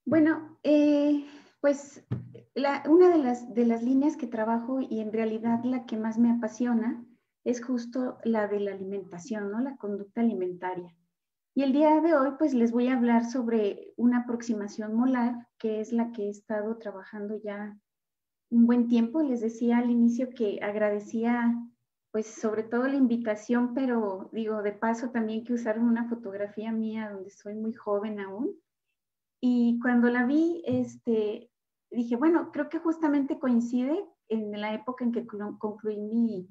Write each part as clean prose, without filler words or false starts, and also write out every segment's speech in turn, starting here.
Bueno, pues una de las líneas que trabajo y en realidad la que más me apasiona es justo la de la alimentación, ¿no? La conducta alimentaria. Y el día de hoy pues les voy a hablar sobre una aproximación molar, que es la que he estado trabajando ya un buen tiempo. Les decía al inicio que agradecía pues sobre todo la invitación, pero digo de paso también que usaron una fotografía mía donde soy muy joven aún. Y cuando la vi, dije, bueno, creo que justamente coincide en la época en que concluí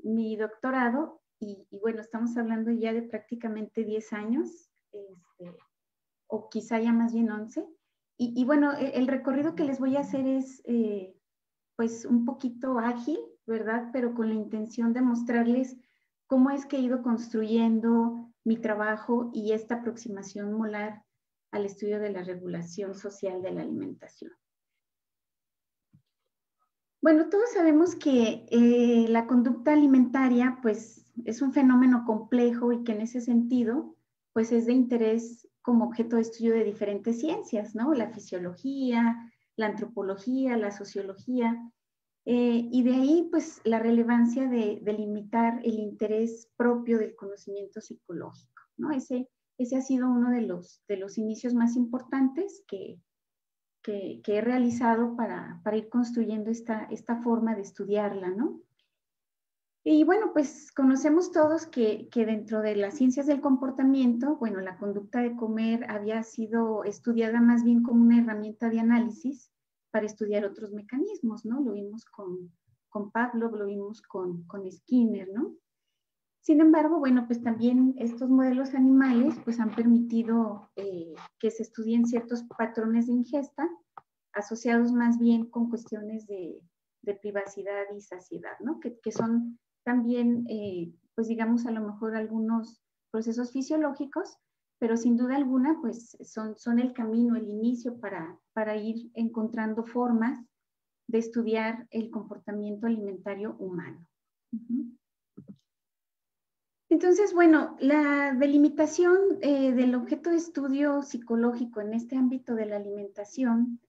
mi doctorado y bueno, estamos hablando ya de prácticamente 10 años, o quizá ya más bien 11. Y bueno, el recorrido que les voy a hacer es pues un poquito ágil, ¿verdad? Pero con la intención de mostrarles cómo es que he ido construyendo mi trabajo y esta aproximación molar al estudio de la regulación social de la alimentación. Bueno, todos sabemos que la conducta alimentaria pues es un fenómeno complejo y que en ese sentido pues es de interés como objeto de estudio de diferentes ciencias, ¿no? La fisiología, la antropología, la sociología, y de ahí pues la relevancia de limitar el interés propio del conocimiento psicológico, ¿no? Ese ha sido uno de los inicios más importantes que he realizado para ir construyendo esta forma de estudiarla, ¿no? Y bueno, pues conocemos todos que dentro de las ciencias del comportamiento, bueno, la conducta de comer había sido estudiada más bien como una herramienta de análisis para estudiar otros mecanismos, ¿no? Lo vimos con Pavlov, lo vimos con Skinner, ¿no? Sin embargo, bueno, pues también estos modelos animales pues han permitido que se estudien ciertos patrones de ingesta asociados más bien con cuestiones de privacidad y saciedad, ¿no? Que son también, pues digamos, a lo mejor algunos procesos fisiológicos, pero sin duda alguna, pues son el camino, el inicio para ir encontrando formas de estudiar el comportamiento alimentario humano. Entonces, bueno, la delimitación del objeto de estudio psicológico en este ámbito de la alimentación,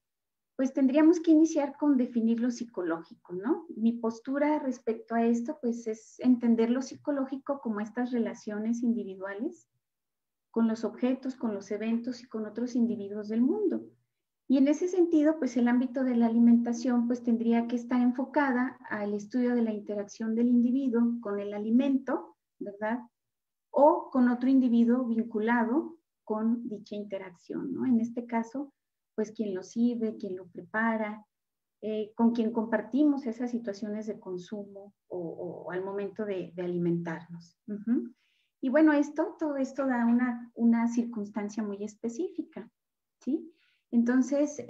pues tendríamos que iniciar con definir lo psicológico, ¿no? Mi postura respecto a esto, pues es entender lo psicológico como estas relaciones individuales con los objetos, con los eventos y con otros individuos del mundo. Y en ese sentido, pues el ámbito de la alimentación, pues tendría que estar enfocada al estudio de la interacción del individuo con el alimento, ¿verdad? O con otro individuo vinculado con dicha interacción, ¿no? En este caso, pues quien lo sirve, quien lo prepara, con quien compartimos esas situaciones de consumo o al momento de alimentarnos. Y bueno, todo esto da una circunstancia muy específica, ¿sí? Entonces,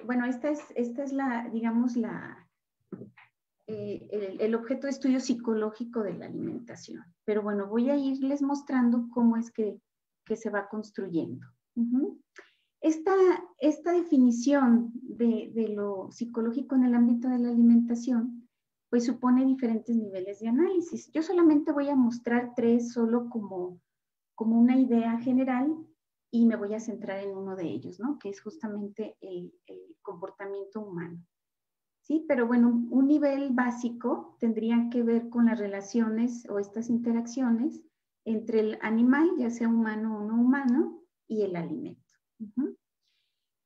bueno, esta es la, digamos, el objeto de estudio psicológico de la alimentación. Pero bueno, voy a irles mostrando cómo es que se va construyendo. Esta definición de lo psicológico en el ámbito de la alimentación, pues supone diferentes niveles de análisis. Yo solamente voy a mostrar tres solo como una idea general y me voy a centrar en uno de ellos, ¿no? Que es justamente el comportamiento humano. Sí, pero bueno, un nivel básico tendría que ver con las relaciones o estas interacciones entre el animal, ya sea humano o no humano, y el alimento.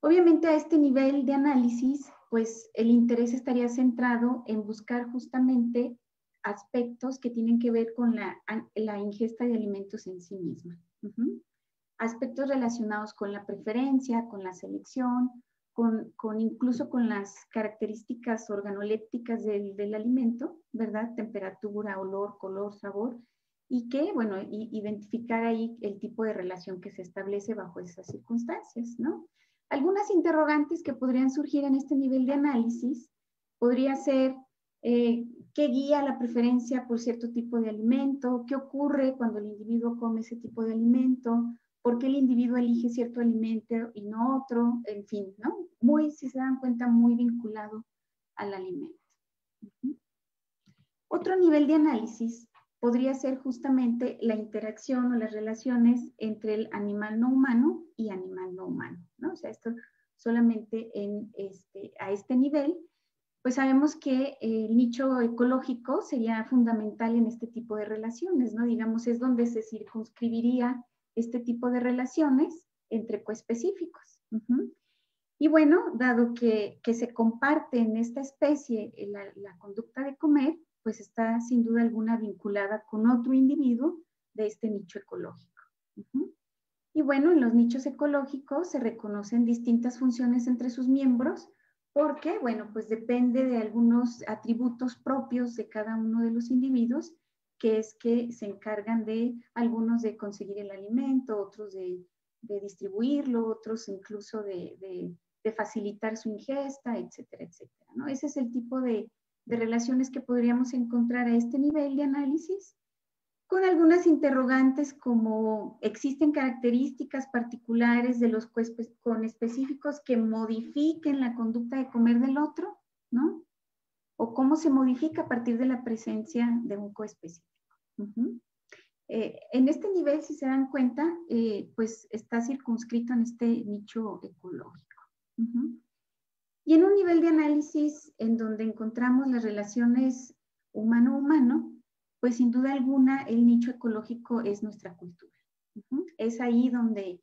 Obviamente a este nivel de análisis, pues el interés estaría centrado en buscar justamente aspectos que tienen que ver con la ingesta de alimentos en sí misma. Aspectos relacionados con la preferencia, con la selección, incluso con las características organolépticas del alimento, ¿verdad? Temperatura, olor, color, sabor, y que, bueno, identificar ahí el tipo de relación que se establece bajo esas circunstancias, ¿no? Algunas interrogantes que podrían surgir en este nivel de análisis podría ser qué guía la preferencia por cierto tipo de alimento, qué ocurre cuando el individuo come ese tipo de alimento, por qué el individuo elige cierto alimento y no otro, en fin, ¿no? muy, si se dan cuenta, muy vinculado al alimento. Otro nivel de análisis podría ser justamente la interacción o las relaciones entre el animal no humano y animal no humano, ¿no? O sea, esto solamente a este nivel, pues sabemos que el nicho ecológico sería fundamental en este tipo de relaciones, ¿no? Digamos, es donde se circunscribiría este tipo de relaciones entre coespecíficos. Y bueno, dado que se comparte en esta especie la conducta de comer, pues está sin duda alguna vinculada con otro individuo de este nicho ecológico. Y bueno, en los nichos ecológicos se reconocen distintas funciones entre sus miembros, porque, bueno, pues depende de algunos atributos propios de cada uno de los individuos, que es que se encargan de algunos de conseguir el alimento, otros de distribuirlo, otros incluso de facilitar su ingesta, etcétera, etcétera, ¿no? Ese es el tipo de relaciones que podríamos encontrar a este nivel de análisis, con algunas interrogantes como existen características particulares de los con específicos que modifiquen la conducta de comer del otro, ¿no? O cómo se modifica a partir de la presencia de un coespecífico. En este nivel, si se dan cuenta, pues está circunscrito en este nicho ecológico. Y en un nivel de análisis en donde encontramos las relaciones humano-humano, pues sin duda alguna el nicho ecológico es nuestra cultura. Es ahí donde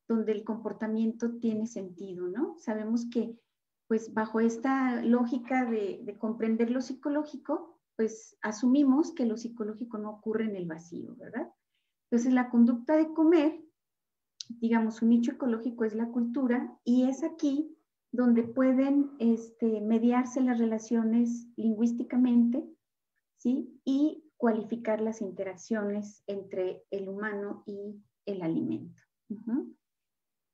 el comportamiento tiene sentido, ¿no? Sabemos que pues bajo esta lógica de comprender lo psicológico, pues asumimos que lo psicológico no ocurre en el vacío, ¿verdad? Entonces la conducta de comer, digamos, su nicho ecológico es la cultura, y es aquí donde pueden mediarse las relaciones lingüísticamente, ¿sí? Y cualificar las interacciones entre el humano y el alimento.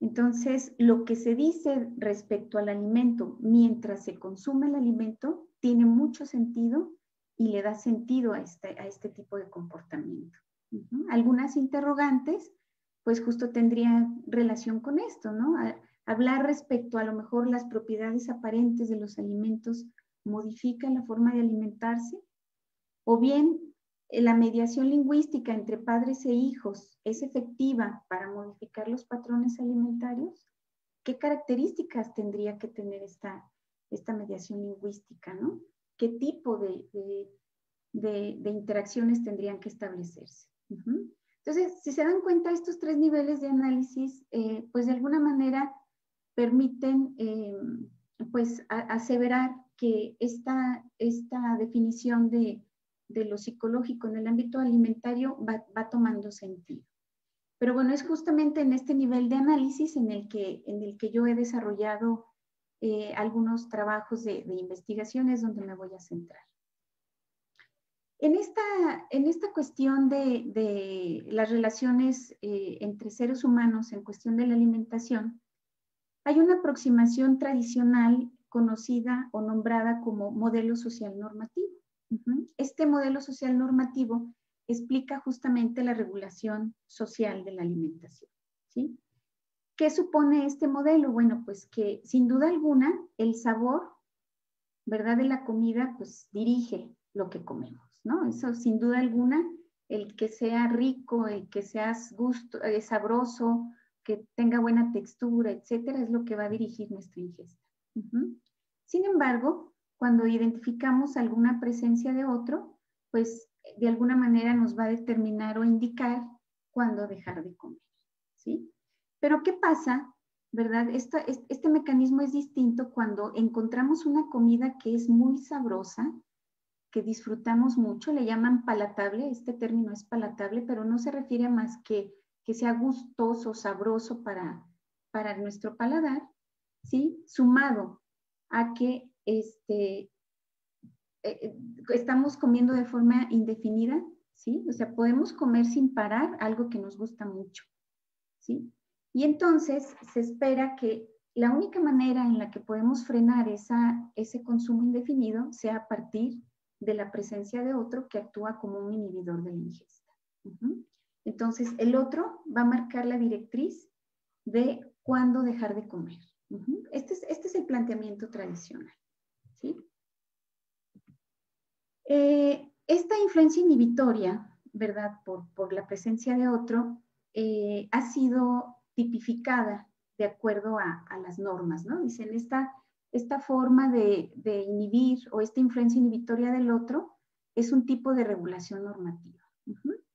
Entonces, lo que se dice respecto al alimento mientras se consume el alimento tiene mucho sentido y le da sentido a este tipo de comportamiento. Algunas interrogantes, pues justo tendrían relación con esto, ¿no? Hablar respecto a lo mejor las propiedades aparentes de los alimentos modifican la forma de alimentarse, o bien la mediación lingüística entre padres e hijos es efectiva para modificar los patrones alimentarios. ¿Qué características tendría que tener esta mediación lingüística, ¿no? ¿Qué tipo de interacciones tendrían que establecerse? Entonces, si se dan cuenta, estos tres niveles de análisis, pues de alguna manera permiten pues aseverar que esta definición de lo psicológico en el ámbito alimentario va tomando sentido. Pero bueno, es justamente en este nivel de análisis en el que yo he desarrollado algunos trabajos de investigaciones donde me voy a centrar. En esta cuestión de las relaciones entre seres humanos en cuestión de la alimentación, hay una aproximación tradicional conocida o nombrada como modelo social normativo. Este modelo social normativo explica justamente la regulación social de la alimentación, ¿sí? ¿Qué supone este modelo? Bueno, pues que sin duda alguna el sabor, ¿verdad?, de la comida pues dirige lo que comemos, ¿no? Eso sin duda alguna, el que sea rico, el que sea sabroso, que tenga buena textura, etcétera, es lo que va a dirigir nuestra ingesta. Sin embargo, cuando identificamos alguna presencia de otro, pues de alguna manera nos va a determinar o indicar cuándo dejar de comer, ¿sí? Pero ¿qué pasa, verdad? Este mecanismo es distinto cuando encontramos una comida que es muy sabrosa, que disfrutamos mucho, le llaman palatable, este término es palatable, pero no se refiere a más que sea gustoso, sabroso para nuestro paladar, ¿sí? Sumado a que estamos comiendo de forma indefinida, ¿sí? O sea, podemos comer sin parar algo que nos gusta mucho, ¿sí? Y entonces se espera que la única manera en la que podemos frenar ese consumo indefinido sea a partir de la presencia de otro que actúa como un inhibidor de la ingesta. Entonces, el otro va a marcar la directriz de cuándo dejar de comer, Este es el planteamiento tradicional, ¿sí? Esta influencia inhibitoria, ¿verdad? Por la presencia de otro, ha sido tipificada de acuerdo a las normas, ¿no? Dicen, esta forma de inhibir o esta influencia inhibitoria del otro es un tipo de regulación normativa.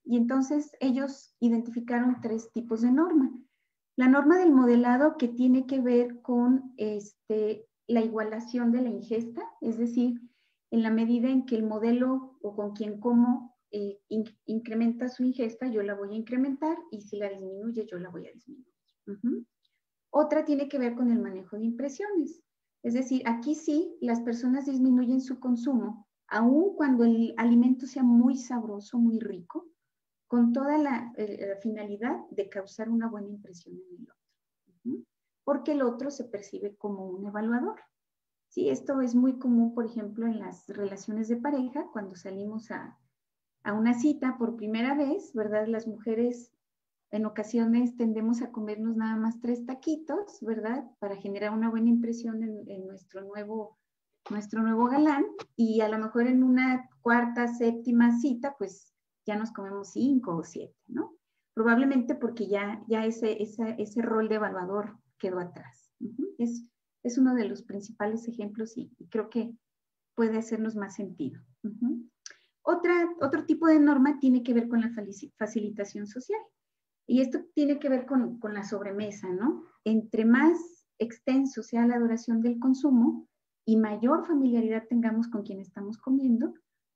Y entonces ellos identificaron 3 tipos de norma. La norma del modelado, que tiene que ver con la igualación de la ingesta, es decir, en la medida en que el modelo o con quien como incrementa su ingesta, yo la voy a incrementar, y si la disminuye, yo la voy a disminuir. Otra tiene que ver con el manejo de impresiones. Es decir, aquí sí, las personas disminuyen su consumo, aun cuando el alimento sea muy sabroso, muy rico, con toda la finalidad de causar una buena impresión en el otro. Porque el otro se percibe como un evaluador. Sí, esto es muy común, por ejemplo, en las relaciones de pareja, cuando salimos a una cita por primera vez, ¿verdad? Las mujeres en ocasiones tendemos a comernos nada más 3 taquitos, ¿verdad? Para generar una buena impresión en nuestro nuevo galán, y a lo mejor en una cuarta, séptima cita, pues ya nos comemos 5 o 7, ¿no? Probablemente porque ya ese rol de evaluador quedó atrás. Es uno de los principales ejemplos, y creo que puede hacernos más sentido. Otro tipo de norma tiene que ver con la facilitación social. Y esto tiene que ver con la sobremesa, ¿no? Entre más extenso sea la duración del consumo y mayor familiaridad tengamos con quien estamos comiendo,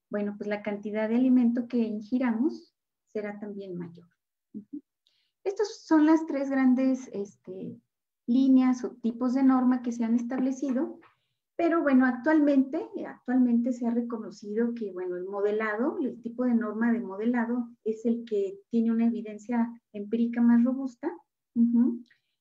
bueno, pues la cantidad de alimento que ingiramos será también mayor. Estas son las 3 grandes líneas o tipos de norma que se han establecido, pero bueno, actualmente se ha reconocido que, bueno, el modelado, el tipo de norma de modelado es el que tiene una evidencia empírica más robusta,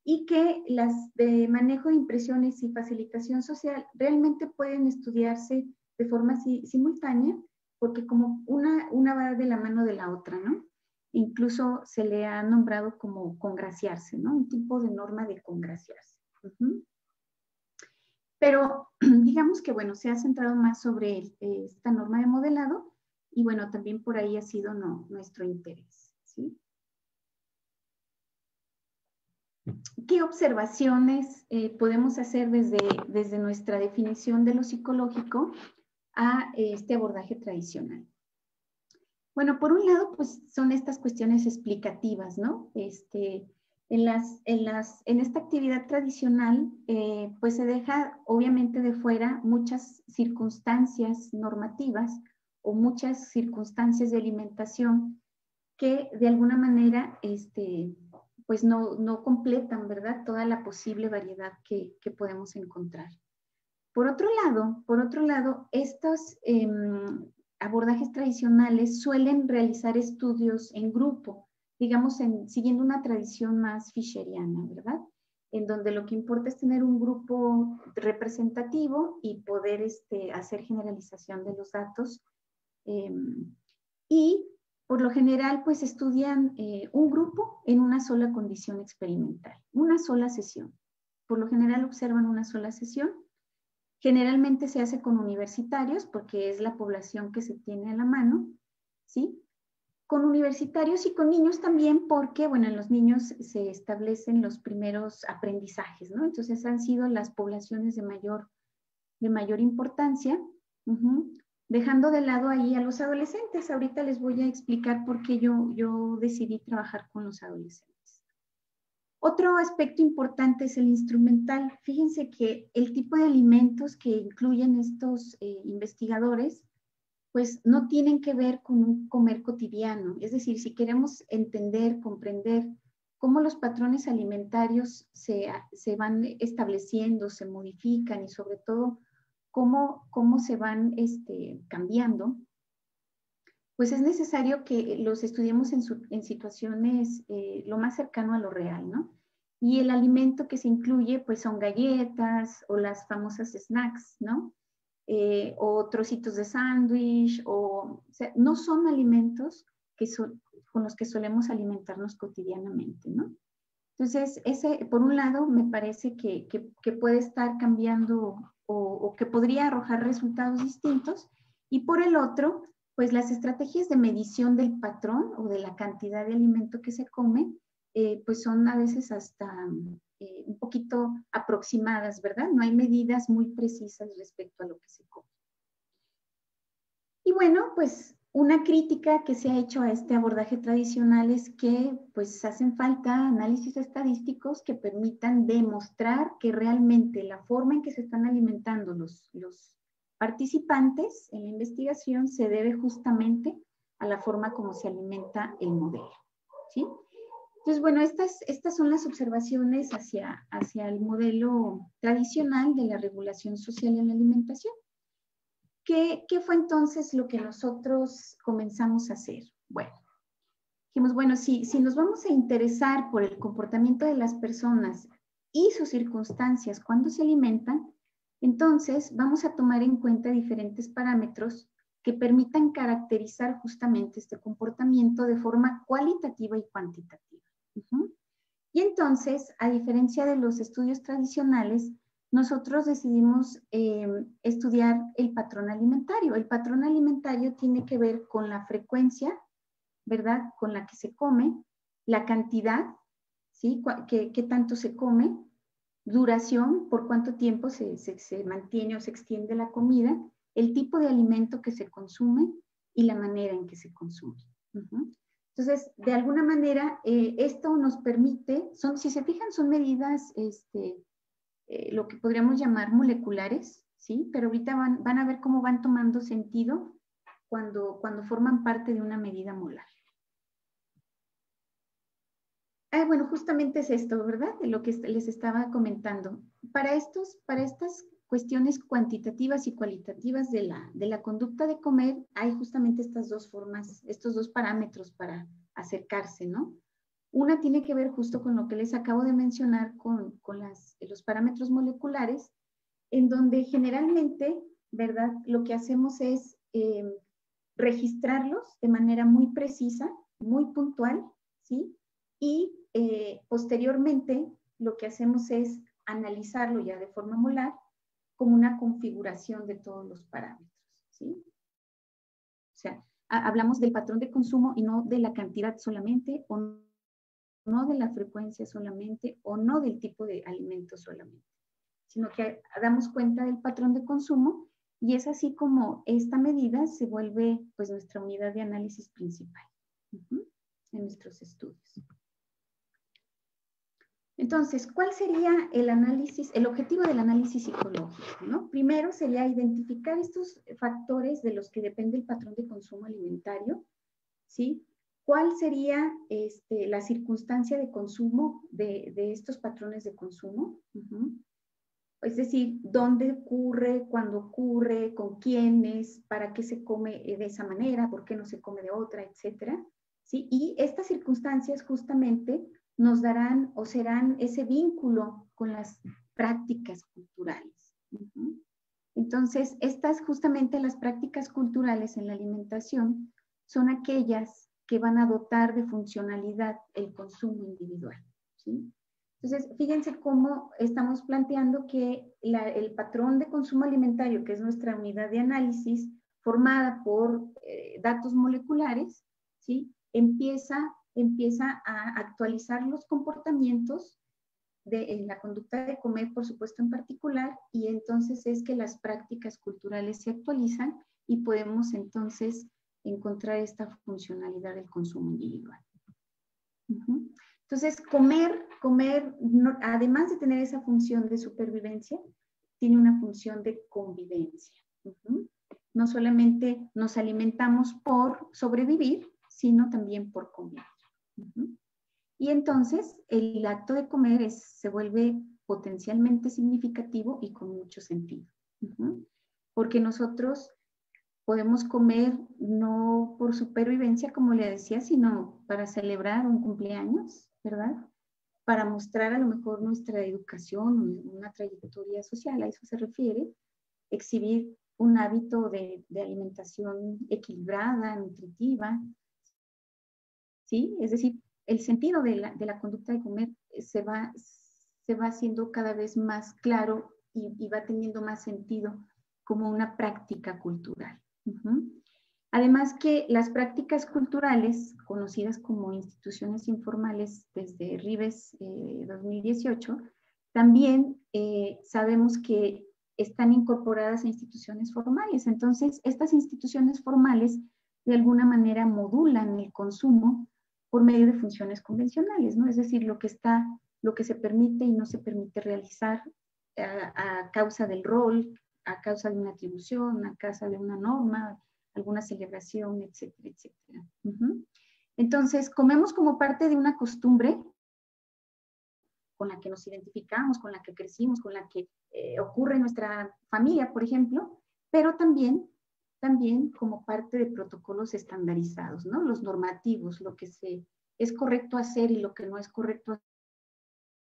y que las de manejo de impresiones y facilitación social realmente pueden estudiarse de forma simultánea, porque como una va de la mano de la otra, ¿no? Incluso se le ha nombrado como congraciarse, ¿no? Un tipo de norma de congraciarse. Pero digamos que, bueno, se ha centrado más sobre esta norma de modelado, y bueno, también por ahí ha sido nuestro interés, ¿sí? ¿Qué observaciones podemos hacer desde nuestra definición de lo psicológico a este abordaje tradicional? Bueno, por un lado, pues son estas cuestiones explicativas, ¿no? En esta actividad tradicional, pues se deja obviamente de fuera muchas circunstancias normativas o muchas circunstancias de alimentación que de alguna manera, pues no completan, ¿verdad? Toda la posible variedad que podemos encontrar. Por otro lado, estos abordajes tradicionales suelen realizar estudios en grupo, digamos, siguiendo una tradición más fischeriana, ¿verdad? En donde lo que importa es tener un grupo representativo y poder hacer generalización de los datos. Y por lo general, pues estudian un grupo en una sola condición experimental, una sola sesión. Por lo general observan una sola sesión. Generalmente se hace con universitarios porque es la población que se tiene a la mano, ¿sí? Con universitarios y con niños también porque, bueno, en los niños se establecen los primeros aprendizajes, ¿no? Entonces han sido las poblaciones de mayor importancia, dejando de lado ahí a los adolescentes. Ahorita les voy a explicar por qué yo decidí trabajar con los adolescentes. Otro aspecto importante es el instrumental. Fíjense que el tipo de alimentos que incluyen estos investigadores, pues no tienen que ver con un comer cotidiano. Es decir, si queremos entender, comprender cómo los patrones alimentarios se van estableciendo, se modifican, y sobre todo cómo se van cambiando, pues es necesario que los estudiemos en situaciones lo más cercano a lo real, ¿no? Y el alimento que se incluye, pues son galletas o las famosas snacks, ¿no? O trocitos de sándwich, o sea, no son alimentos con los que solemos alimentarnos cotidianamente, ¿no? Entonces, ese, por un lado, me parece que puede estar cambiando o que podría arrojar resultados distintos. Y por el otro, pues las estrategias de medición del patrón o de la cantidad de alimento que se come, pues son a veces hasta un poquito aproximadas, ¿verdad? No hay medidas muy precisas respecto a lo que se come. Y bueno, pues una crítica que se ha hecho a este abordaje tradicional es que pues hacen falta análisis estadísticos que permitan demostrar que realmente la forma en que se están alimentando los participantes en la investigación se debe justamente a la forma como se alimenta el modelo, ¿sí? Entonces, bueno, estas son las observaciones hacia el modelo tradicional de la regulación social en la alimentación. ¿Qué fue entonces lo que nosotros comenzamos a hacer? Bueno, dijimos, bueno, si nos vamos a interesar por el comportamiento de las personas y sus circunstancias cuando se alimentan, entonces vamos a tomar en cuenta diferentes parámetros que permitan caracterizar justamente este comportamiento de forma cualitativa y cuantitativa. Y entonces, a diferencia de los estudios tradicionales, nosotros decidimos estudiar el patrón alimentario. El patrón alimentario tiene que ver con la frecuencia, ¿verdad?, con la que se come, la cantidad, ¿sí?, qué tanto se come, duración, por cuánto tiempo se mantiene o se extiende la comida, el tipo de alimento que se consume y la manera en que se consume. Entonces, de alguna manera, esto nos permite, si se fijan, son medidas, lo que podríamos llamar moleculares, ¿sí? Pero ahorita van a ver cómo van tomando sentido cuando forman parte de una medida molar. Bueno, justamente es esto, ¿verdad? De lo que les estaba comentando. Para estas cuestiones cuantitativas y cualitativas de la conducta de comer, hay justamente estas dos formas, estos dos parámetros para acercarse, ¿no? Una tiene que ver justo con lo que les acabo de mencionar, con los parámetros moleculares, en donde generalmente, ¿verdad?, lo que hacemos es registrarlos de manera muy precisa, muy puntual, ¿sí? Y posteriormente lo que hacemos es analizarlo ya de forma molar como una configuración de todos los parámetros, ¿sí? O sea, hablamos del patrón de consumo y no de la cantidad solamente, o no de la frecuencia solamente, o no del tipo de alimento solamente, sino que damos cuenta del patrón de consumo y es así como esta medida se vuelve pues nuestra unidad de análisis principal en nuestros estudios. Entonces, ¿cuál sería el objetivo del análisis psicológico, ¿no? Primero sería identificar estos factores de los que depende el patrón de consumo alimentario, ¿sí? ¿Cuál sería la circunstancia de consumo de estos patrones de consumo? Es decir, dónde ocurre, cuándo ocurre, con quiénes, para qué se come de esa manera, por qué no se come de otra, etcétera, ¿sí? Y estas circunstancias justamente nos darán o serán ese vínculo con las prácticas culturales. Entonces, justamente las prácticas culturales en la alimentación son aquellas que van a dotar de funcionalidad el consumo individual, ¿sí? Entonces, fíjense cómo estamos planteando que el patrón de consumo alimentario, que es nuestra unidad de análisis, formada por datos moleculares, ¿sí?, empieza a actualizar los comportamientos en la conducta de comer, por supuesto, en particular, y entonces es que las prácticas culturales se actualizan y podemos entonces encontrar esta funcionalidad del consumo individual. Entonces, comer además de tener esa función de supervivencia, tiene una función de convivencia. No solamente nos alimentamos por sobrevivir, sino también por convivir. Y entonces, el acto de comer se vuelve potencialmente significativo y con mucho sentido. Porque nosotros podemos comer no por supervivencia, como le decía, sino para celebrar un cumpleaños, ¿verdad? Para mostrar a lo mejor nuestra educación, una trayectoria social, a eso se refiere, exhibir un hábito de alimentación equilibrada, nutritiva, ¿sí? Es decir, el sentido de la conducta de comer se va haciendo cada vez más claro y va teniendo más sentido como una práctica cultural. Además que las prácticas culturales, conocidas como instituciones informales desde Rives 2018, también sabemos que están incorporadas a instituciones formales. Entonces, estas instituciones formales de alguna manera modulan el consumo por medio de funciones convencionales, ¿no? Es decir, lo que se permite y no se permite realizar a causa del rol, a causa de una atribución, a causa de una norma, alguna celebración, etcétera, etcétera. Entonces, comemos como parte de una costumbre con la que nos identificamos, con la que crecimos, con la que ocurre en nuestra familia, por ejemplo, pero también como parte de protocolos estandarizados, ¿no? Los normativos, lo que es correcto hacer y lo que no es correcto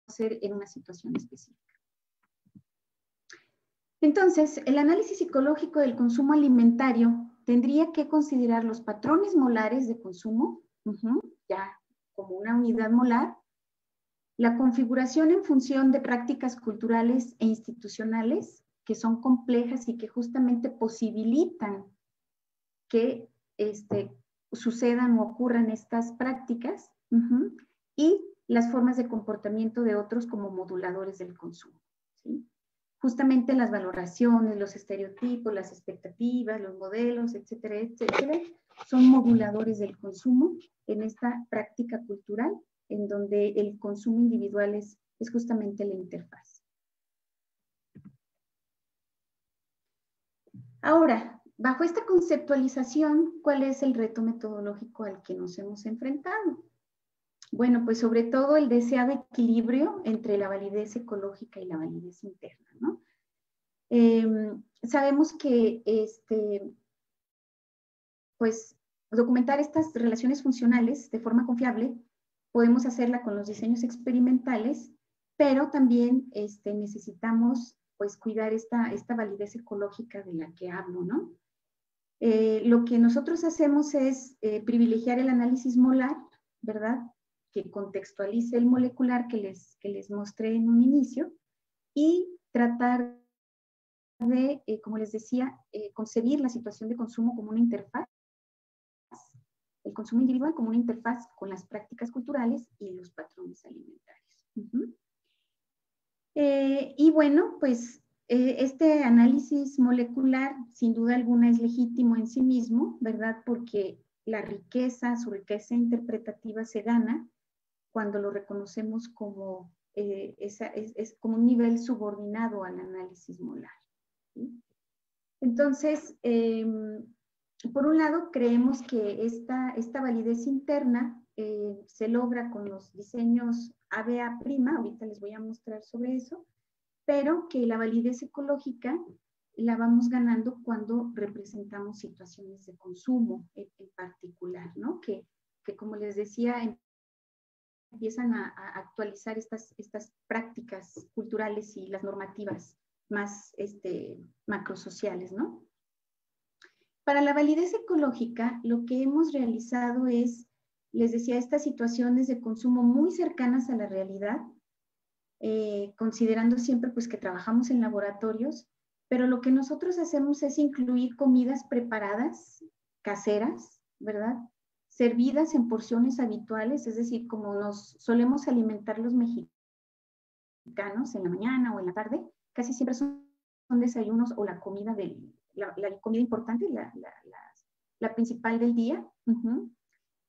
hacer en una situación específica. Entonces, el análisis psicológico del consumo alimentario tendría que considerar los patrones molares de consumo, ya como una unidad molar, la configuración en función de prácticas culturales e institucionales que son complejas y que justamente posibilitan que sucedan o ocurran estas prácticas, y las formas de comportamiento de otros como moduladores del consumo, ¿sí? Justamente las valoraciones, los estereotipos, las expectativas, los modelos, etcétera, etcétera, son moduladores del consumo en esta práctica cultural, en donde el consumo individual es justamente la interfaz. Ahora, bajo esta conceptualización, ¿cuál es el reto metodológico al que nos hemos enfrentado? Bueno, pues sobre todo el deseado equilibrio entre la validez ecológica y la validez interna, ¿no? Sabemos que pues documentar estas relaciones funcionales de forma confiable, podemos hacerla con los diseños experimentales, pero también necesitamos pues cuidar esta validez ecológica de la que hablo, ¿no? Lo que nosotros hacemos es privilegiar el análisis molar, ¿verdad? Que contextualice el molecular que les mostré en un inicio y tratar de, como les decía, concebir la situación de consumo como una interfaz, el consumo individual como una interfaz con las prácticas culturales y los patrones alimentarios. Y bueno, pues este análisis molecular sin duda alguna es legítimo en sí mismo, ¿verdad? Porque su riqueza interpretativa se gana cuando lo reconocemos como, es como un nivel subordinado al análisis molar, ¿sí? Entonces, por un lado, creemos que esta validez interna se logra con los diseños ABA', ahorita les voy a mostrar sobre eso, pero que la validez ecológica la vamos ganando cuando representamos situaciones de consumo en particular, ¿no? Que como les decía, empiezan a actualizar estas prácticas culturales y las normativas más macrosociales, ¿no? Para la validez ecológica, lo que hemos realizado es, les decía, estas situaciones de consumo muy cercanas a la realidad, considerando siempre pues que trabajamos en laboratorios, pero lo que nosotros hacemos es incluir comidas preparadas, caseras, ¿verdad? Servidas en porciones habituales, es decir, como nos solemos alimentar los mexicanos en la mañana o en la tarde, casi siempre son desayunos o la comida la comida importante, la principal del día.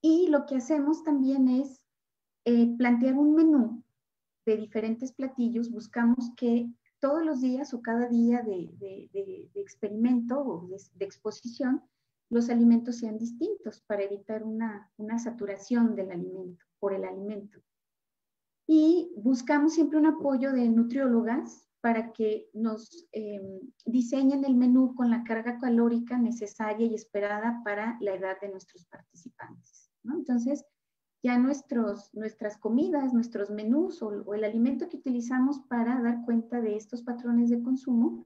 Y lo que hacemos también es plantear un menú de diferentes platillos. Buscamos que todos los días o cada día de experimento o de exposición, los alimentos sean distintos para evitar una saturación del alimento, por el alimento. Y buscamos siempre un apoyo de nutriólogas para que nos diseñen el menú con la carga calórica necesaria y esperada para la edad de nuestros participantes, ¿no? Entonces, ya nuestras comidas, nuestros menús o el alimento que utilizamos para dar cuenta de estos patrones de consumo,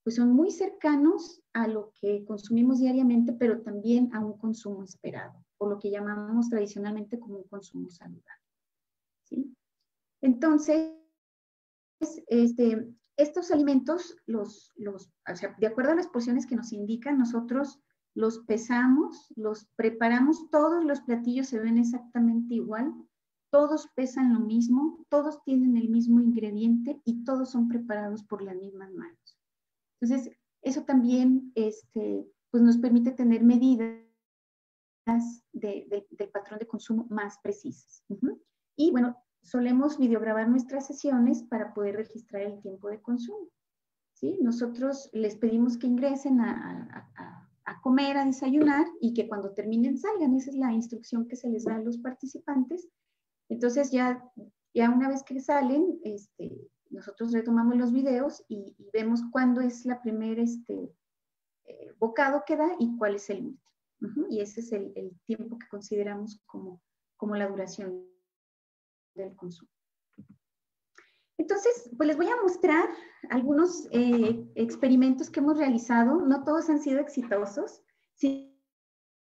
pues son muy cercanos a lo que consumimos diariamente, pero también a un consumo esperado, o lo que llamamos tradicionalmente como un consumo saludable, ¿sí? Entonces, estos alimentos, o sea, de acuerdo a las porciones que nos indican, nosotros los pesamos, los preparamos, todos los platillos se ven exactamente igual, todos pesan lo mismo, todos tienen el mismo ingrediente y todos son preparados por las mismas manos. Entonces, eso también pues nos permite tener medidas del patrón de consumo más precisas. Y bueno, solemos videograbar nuestras sesiones para poder registrar el tiempo de consumo. ¿Sí? Nosotros les pedimos que ingresen a comer, a desayunar y que cuando terminen salgan. Esa es la instrucción que se les da a los participantes. Entonces ya una vez que salen, nosotros retomamos los videos y vemos cuándo es la primera bocado que da y cuál es el último. Y ese es el tiempo que consideramos como la duración del consumo. Entonces, pues les voy a mostrar algunos experimentos que hemos realizado. No todos han sido exitosos. Sin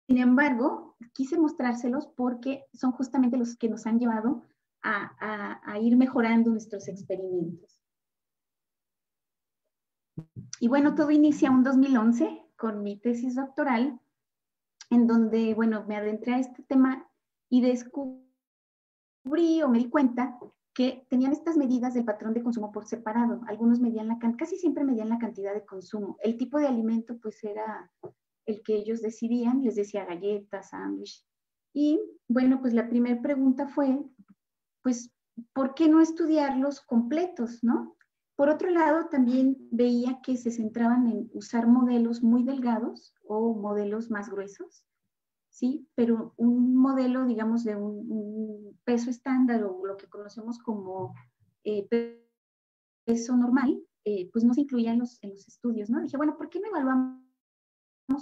embargo, quise mostrárselos porque son justamente los que nos han llevado a ir mejorando nuestros experimentos. Y bueno, todo inicia en 2011 con mi tesis doctoral, en donde, bueno, me adentré a este tema y descubrí o me di cuenta que tenían estas medidas del patrón de consumo por separado. Algunos medían casi siempre medían la cantidad de consumo. El tipo de alimento pues era el que ellos decidían, les decía galletas, sándwich. Y bueno, pues la primera pregunta fue, pues, ¿por qué no estudiarlos completos, no? Por otro lado, también veía que se centraban en usar modelos muy delgados o modelos más gruesos, ¿sí? Pero un modelo, digamos, de un peso estándar o lo que conocemos como peso normal, pues no se incluía en los estudios, ¿no? Dije, bueno, ¿por qué no evaluamos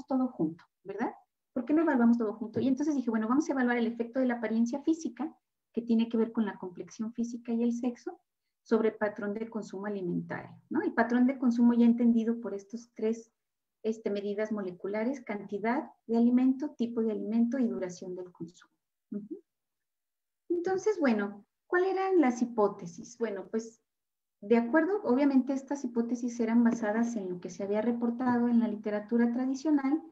todo junto, verdad? ¿Por qué no evaluamos todo junto? Y entonces dije, bueno, vamos a evaluar el efecto de la apariencia física, que tiene que ver con la complexión física y el sexo, sobre el patrón de consumo alimentario, ¿no? El patrón de consumo ya entendido por estos tres medidas moleculares: cantidad de alimento, tipo de alimento y duración del consumo. Entonces, bueno, ¿cuáles eran las hipótesis? Bueno, pues de acuerdo, obviamente estas hipótesis eran basadas en lo que se había reportado en la literatura tradicional.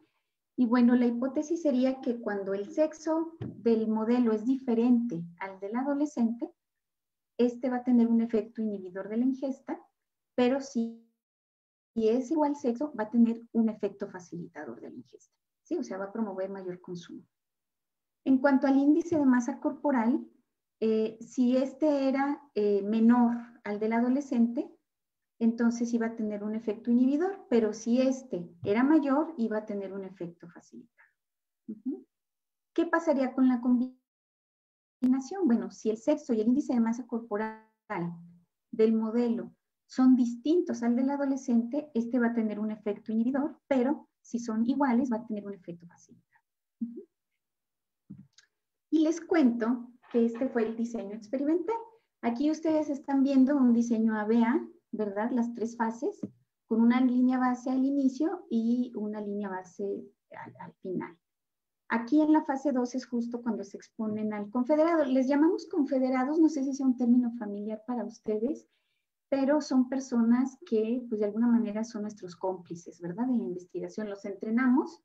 Y bueno, la hipótesis sería que cuando el sexo del modelo es diferente al del adolescente, este va a tener un efecto inhibidor de la ingesta, pero si es igual sexo, va a tener un efecto facilitador de la ingesta, ¿sí? O sea, va a promover mayor consumo. En cuanto al índice de masa corporal, si este era menor al del adolescente, entonces iba a tener un efecto inhibidor, pero si este era mayor, iba a tener un efecto facilitador. ¿Qué pasaría con la combinación? Bueno, si el sexo y el índice de masa corporal del modelo son distintos al del adolescente, este va a tener un efecto inhibidor, pero si son iguales, va a tener un efecto facilitador. Y les cuento que este fue el diseño experimental. Aquí ustedes están viendo un diseño ABA, ¿verdad? Las tres fases, con una línea base al inicio y una línea base al final. Aquí en la fase 2 es justo cuando se exponen al confederado. Les llamamos confederados, no sé si sea un término familiar para ustedes, pero son personas que, pues de alguna manera, son nuestros cómplices, ¿verdad? En la investigación los entrenamos.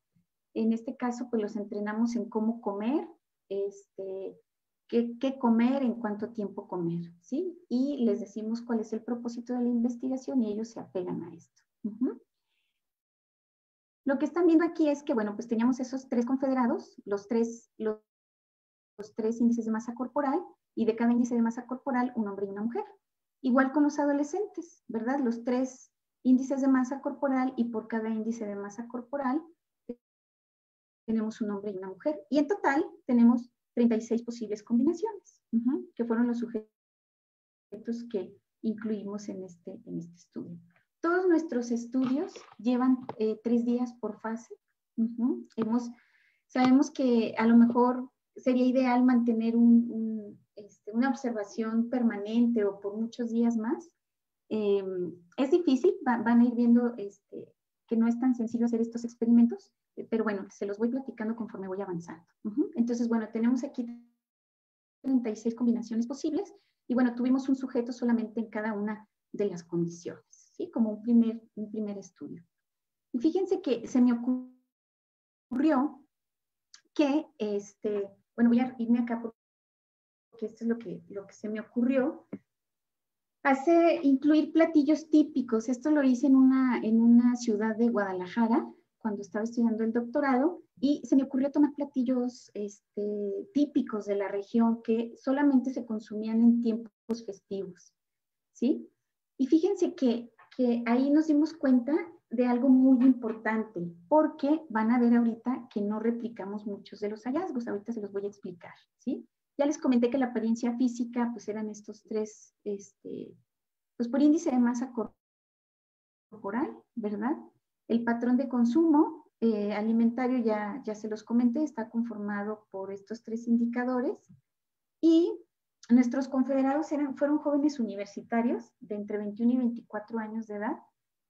En este caso, pues los entrenamos en cómo comer, qué comer, en cuánto tiempo comer, ¿sí? Y les decimos cuál es el propósito de la investigación y ellos se apegan a esto. Lo que están viendo aquí es que, bueno, pues teníamos esos tres confederados, los tres índices de masa corporal, y de cada índice de masa corporal, un hombre y una mujer. Igual con los adolescentes, ¿verdad? Los tres índices de masa corporal, y por cada índice de masa corporal tenemos un hombre y una mujer. Y en total tenemos 36 posibles combinaciones, que fueron los sujetos que incluimos en este estudio. Todos nuestros estudios llevan 3 días por fase. Sabemos que a lo mejor sería ideal mantener una observación permanente o por muchos días más. Es difícil, van a ir viendo que no es tan sencillo hacer estos experimentos, pero bueno, se los voy platicando conforme voy avanzando. Entonces, bueno, tenemos aquí 36 combinaciones posibles. Y bueno, tuvimos un sujeto solamente en cada una de las condiciones, ¿sí? Como un primer estudio. Y fíjense que se me ocurrió que, bueno, voy a irme acá porque esto es lo que se me ocurrió, incluir platillos típicos. Esto lo hice en una ciudad de Guadalajara, cuando estaba estudiando el doctorado, y se me ocurrió tomar platillos típicos de la región que solamente se consumían en tiempos festivos, ¿sí? Y fíjense que ahí nos dimos cuenta de algo muy importante, porque van a ver ahorita que no replicamos muchos de los hallazgos. Ahorita se los voy a explicar, ¿sí? Ya les comenté que la apariencia física, pues eran estos tres, pues por índice de masa corporal, ¿verdad? El patrón de consumo alimentario, ya se los comenté, está conformado por estos tres indicadores. Y nuestros confederados fueron jóvenes universitarios de entre 21 y 24 años de edad,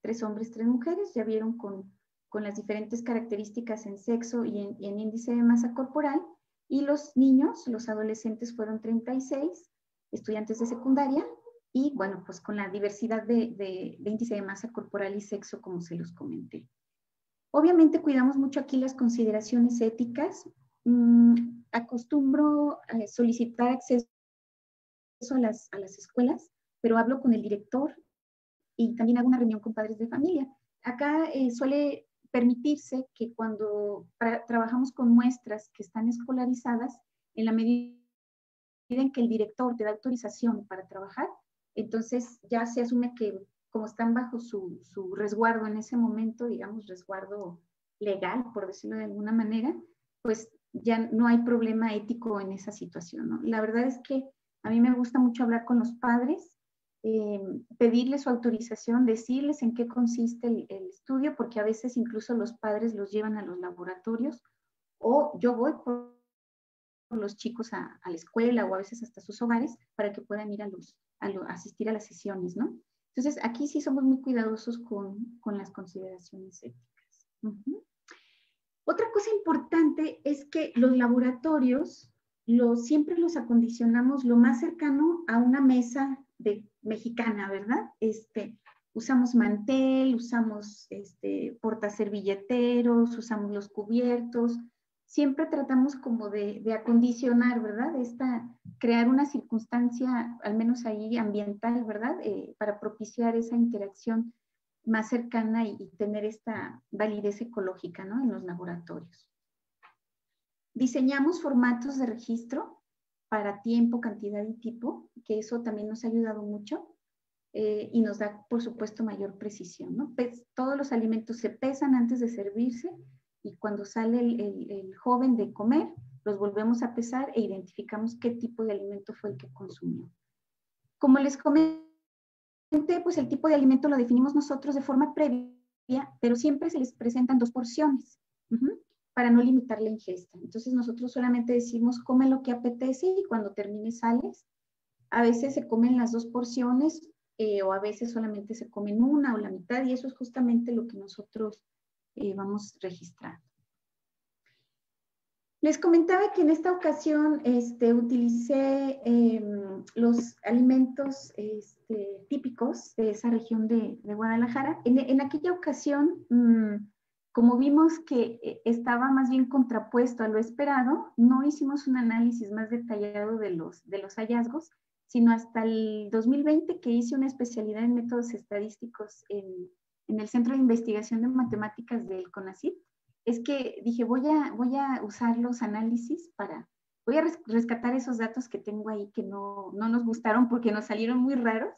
3 hombres, 3 mujeres, ya vieron con las diferentes características en sexo y en índice de masa corporal. Y los niños, los adolescentes, fueron 36 estudiantes de secundaria, y bueno, pues con la diversidad de índice de masa corporal y sexo, como se los comenté. Obviamente cuidamos mucho aquí las consideraciones éticas. Acostumbro solicitar acceso a las escuelas, pero hablo con el director y también hago una reunión con padres de familia. Acá suele permitirse que cuando trabajamos con muestras que están escolarizadas, en la medida en que el director te da autorización para trabajar, entonces ya se asume que como están bajo su resguardo en ese momento, digamos resguardo legal, por decirlo de alguna manera, pues ya no hay problema ético en esa situación, ¿no? La verdad es que a mí me gusta mucho hablar con los padres, pedirles su autorización, decirles en qué consiste el estudio, porque a veces incluso los padres los llevan a los laboratorios, o yo voy por los chicos a la escuela o a veces hasta sus hogares para que puedan ir asistir a las sesiones, ¿no? Entonces, aquí sí somos muy cuidadosos con las consideraciones éticas. Otra cosa importante es que los laboratorios siempre los acondicionamos lo más cercano a una mesa mexicana, ¿verdad? Usamos mantel, usamos portaservilleteros, usamos los cubiertos. Siempre tratamos como de acondicionar, ¿verdad? Crear una circunstancia, al menos ahí ambiental, ¿verdad? Para propiciar esa interacción más cercana y tener esta validez ecológica, ¿no? En los laboratorios. Diseñamos formatos de registro para tiempo, cantidad y tipo, que eso también nos ha ayudado mucho y nos da, por supuesto, mayor precisión, ¿no? Todos los alimentos se pesan antes de servirse y cuando sale el joven de comer, los volvemos a pesar e identificamos qué tipo de alimento fue el que consumió. Como les comenté, pues el tipo de alimento lo definimos nosotros de forma previa, pero siempre se les presentan 2 porciones para no limitar la ingesta. Entonces nosotros solamente decimos come lo que apetece y cuando termine sales. A veces se comen las 2 porciones o a veces solamente se comen una o la mitad, y eso es justamente lo que nosotros vamos registrando. Les comentaba que en esta ocasión utilicé los alimentos típicos de esa región de Guadalajara. En aquella ocasión, como vimos que estaba más bien contrapuesto a lo esperado, no hicimos un análisis más detallado de los hallazgos, sino hasta el 2020, que hice una especialidad en métodos estadísticos en el Centro de Investigación de Matemáticas del CONACYT. Es que dije, voy a usar los análisis voy a rescatar esos datos que tengo ahí que no nos gustaron porque nos salieron muy raros.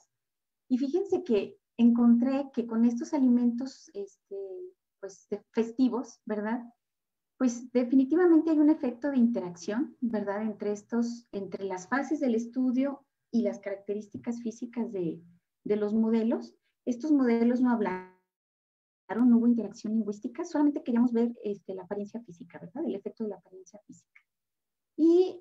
Y fíjense que encontré que con estos alimentos pues, festivos, ¿verdad? Pues definitivamente hay un efecto de interacción, ¿verdad? Entre las fases del estudio y las características físicas de los modelos. Estos modelos no hablan, no hubo interacción lingüística, solamente queríamos ver la apariencia física, ¿verdad? El efecto de la apariencia física. Y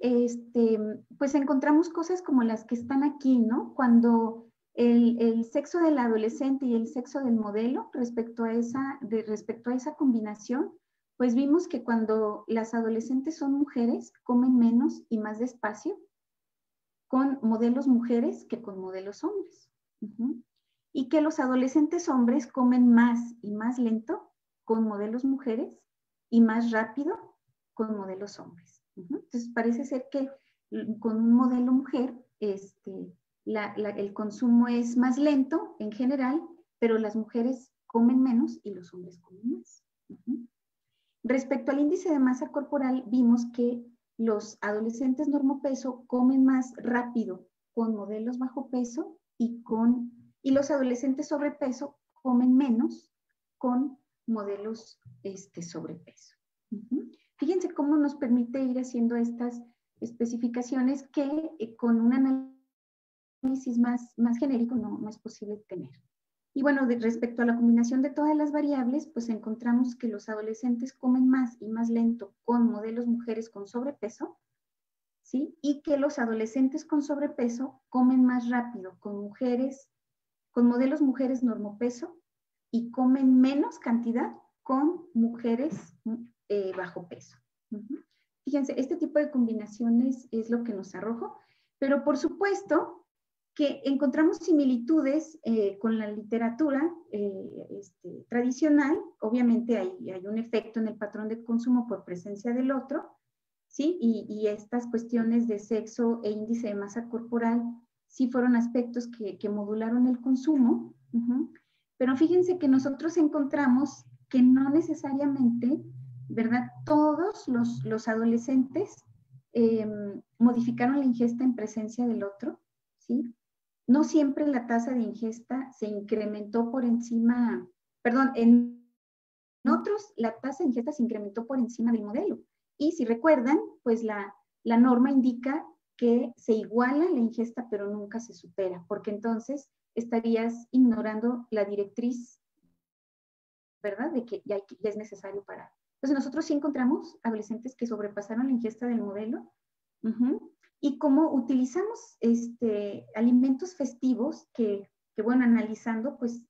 pues encontramos cosas como las que están aquí, ¿no? Cuando el sexo del adolescente y el sexo del modelo respecto a esa combinación, pues vimos que cuando las adolescentes son mujeres, comen menos y más despacio. con modelos mujeres que con modelos hombres. Y que los adolescentes hombres comen más y más lento con modelos mujeres y más rápido con modelos hombres. Entonces parece ser que con un modelo mujer el consumo es más lento en general, pero las mujeres comen menos y los hombres comen más. Respecto al índice de masa corporal, vimos que los adolescentes normopeso comen más rápido con modelos bajo peso y los adolescentes sobrepeso comen menos con modelos sobrepeso. Fíjense cómo nos permite ir haciendo estas especificaciones que con un análisis más genérico no es posible tener. Y bueno, respecto a la combinación de todas las variables, pues encontramos que los adolescentes comen más y más lento con modelos mujeres con sobrepeso, ¿sí? Y que los adolescentes con sobrepeso comen más rápido con modelos mujeres normopeso y comen menos cantidad con mujeres bajo peso. Fíjense, este tipo de combinaciones es lo que nos arrojó, pero por supuesto que encontramos similitudes con la literatura tradicional. Obviamente hay un efecto en el patrón de consumo por presencia del otro, ¿sí? Y estas cuestiones de sexo e índice de masa corporal sí fueron aspectos que modularon el consumo. Pero fíjense que nosotros encontramos que no necesariamente, ¿verdad? Todos los adolescentes modificaron la ingesta en presencia del otro, ¿sí? No siempre la tasa de ingesta se incrementó por encima, perdón, en otros la tasa de ingesta se incrementó por encima del modelo. Y si recuerdan, pues la norma indica que se iguala la ingesta, pero nunca se supera, porque entonces estarías ignorando la directriz, ¿verdad? De que ya es necesario parar. Entonces nosotros sí encontramos adolescentes que sobrepasaron la ingesta del modelo. Y cómo utilizamos alimentos festivos que bueno, analizando, pues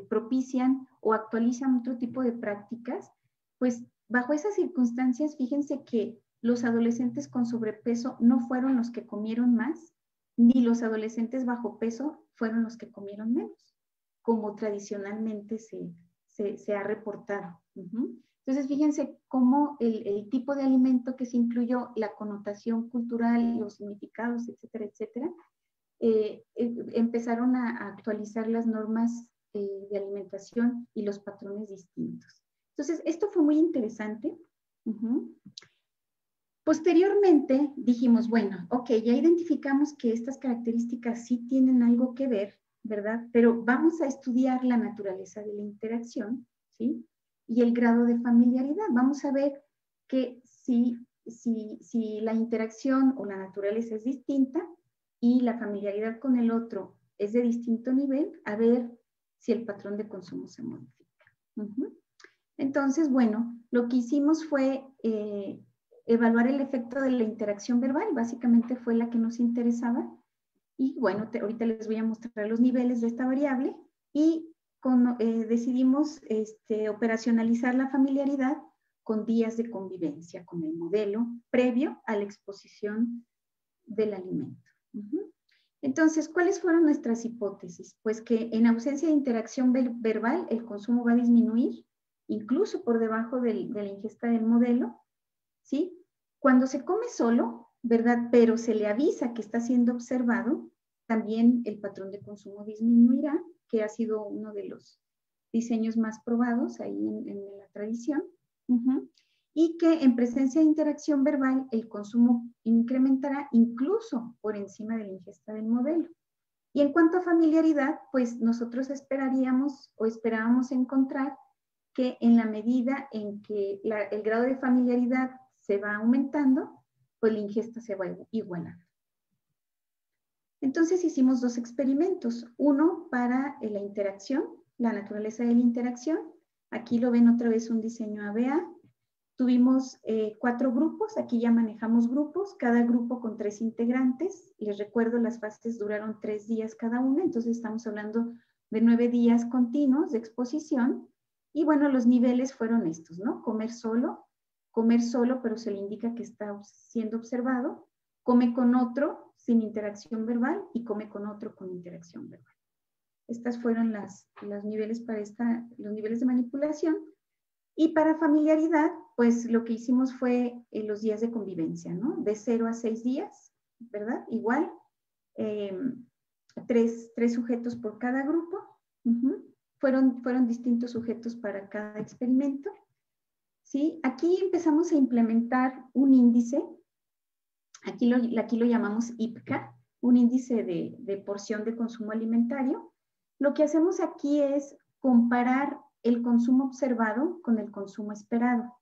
propician o actualizan otro tipo de prácticas. Pues bajo esas circunstancias, fíjense que los adolescentes con sobrepeso no fueron los que comieron más, ni los adolescentes bajo peso fueron los que comieron menos, como tradicionalmente se ha reportado. Entonces, fíjense cómo el tipo de alimento que se incluyó, la connotación cultural, los significados, etcétera, etcétera, empezaron a actualizar las normas de alimentación y los patrones distintos. Entonces, esto fue muy interesante. Posteriormente dijimos, bueno, ok, ya identificamos que estas características sí tienen algo que ver, ¿verdad? Pero vamos a estudiar la naturaleza de la interacción, ¿sí? Y el grado de familiaridad. Vamos a ver que si la interacción o la naturaleza es distinta y la familiaridad con el otro es de distinto nivel, a ver si el patrón de consumo se modifica. Entonces, bueno, lo que hicimos fue evaluar el efecto de la interacción verbal, básicamente fue la que nos interesaba. Y bueno, ahorita les voy a mostrar los niveles de esta variable y decidimos operacionalizar la familiaridad con días de convivencia con el modelo previo a la exposición del alimento. Entonces, ¿cuáles fueron nuestras hipótesis? Pues que en ausencia de interacción verbal, el consumo va a disminuir, incluso por debajo de la ingesta del modelo, ¿sí? Cuando se come solo, ¿verdad? Pero se le avisa que está siendo observado, también el patrón de consumo disminuirá, que ha sido uno de los diseños más probados ahí en la tradición. Y que en presencia de interacción verbal, el consumo incrementará incluso por encima de la ingesta del modelo. Y en cuanto a familiaridad, pues nosotros esperaríamos o esperábamos encontrar que en la medida en que el grado de familiaridad se va aumentando, pues la ingesta se va igualando. Entonces hicimos dos experimentos, uno para la interacción, la naturaleza de la interacción. Aquí lo ven otra vez un diseño ABA. Tuvimos 4 grupos, aquí ya manejamos grupos, cada grupo con 3 integrantes. Les recuerdo, las fases duraron 3 días cada una, entonces estamos hablando de 9 días continuos de exposición. Y bueno, los niveles fueron estos, ¿no? Comer solo, pero se le indica que está siendo observado. come con otro sin interacción verbal y come con otro con interacción verbal. Estas fueron los niveles para los niveles de manipulación. Y para familiaridad, pues lo que hicimos fue los días de convivencia, ¿no? De 0 a 6 días, ¿verdad? Igual, 3 sujetos por cada grupo. Fueron distintos sujetos para cada experimento. ¿Sí? Aquí empezamos a implementar un índice. Aquí lo llamamos IPCA, un índice de porción de consumo alimentario. Lo que hacemos aquí es comparar el consumo observado con el consumo esperado.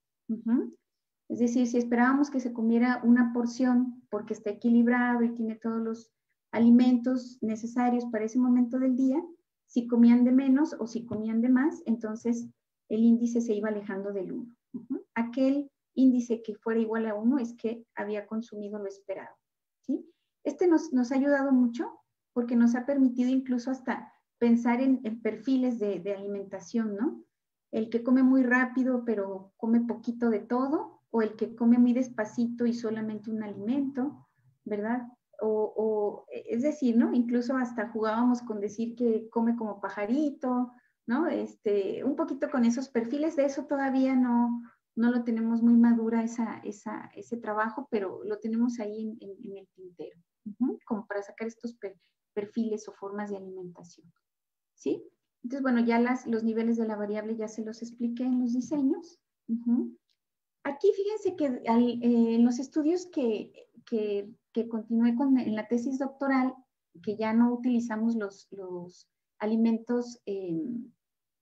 Es decir, si esperábamos que se comiera una porción porque está equilibrado y tiene todos los alimentos necesarios para ese momento del día, si comían de menos o si comían de más, entonces el índice se iba alejando del 1. Aquel índice que fuera igual a 1 es que había consumido lo esperado. ¿Sí? Este nos ha ayudado mucho porque nos ha permitido incluso hasta pensar en perfiles de alimentación, ¿no? El que come muy rápido pero come poquito de todo, o el que come muy despacito y solamente un alimento, ¿verdad? Es decir, ¿no? Incluso hasta jugábamos con decir que come como pajarito, ¿no? Un poquito con esos perfiles, de eso todavía no lo tenemos muy madura ese trabajo, pero lo tenemos ahí en el tintero, como para sacar estos perfiles o formas de alimentación. ¿Sí? Entonces, bueno, ya los niveles de la variable ya se los expliqué en los diseños. Aquí fíjense que en los estudios que continué en la tesis doctoral, que ya no utilizamos los alimentos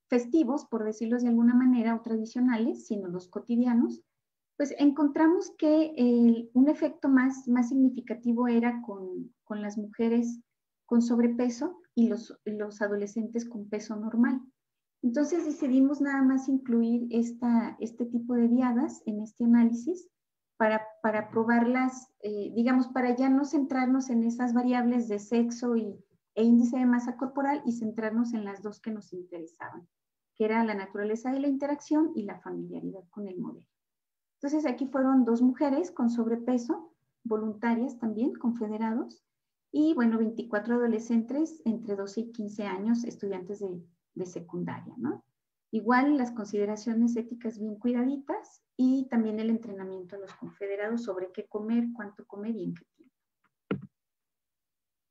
festivos, por decirlos de alguna manera, o tradicionales, sino los cotidianos, pues encontramos que un efecto más significativo era con las mujeres con sobrepeso y los adolescentes con peso normal. Entonces decidimos nada más incluir este tipo de diadas en este análisis para probarlas, digamos, para ya no centrarnos en esas variables de sexo e índice de masa corporal y centrarnos en las dos que nos interesaban, que era la naturaleza de la interacción y la familiaridad con el modelo. Entonces aquí fueron 2 mujeres con sobrepeso, voluntarias también, confederados, y bueno, 24 adolescentes entre 12 y 15 años, estudiantes de secundaria, ¿no? Igual las consideraciones éticas bien cuidaditas y también el entrenamiento a los confederados sobre qué comer, cuánto comer y en qué tiempo.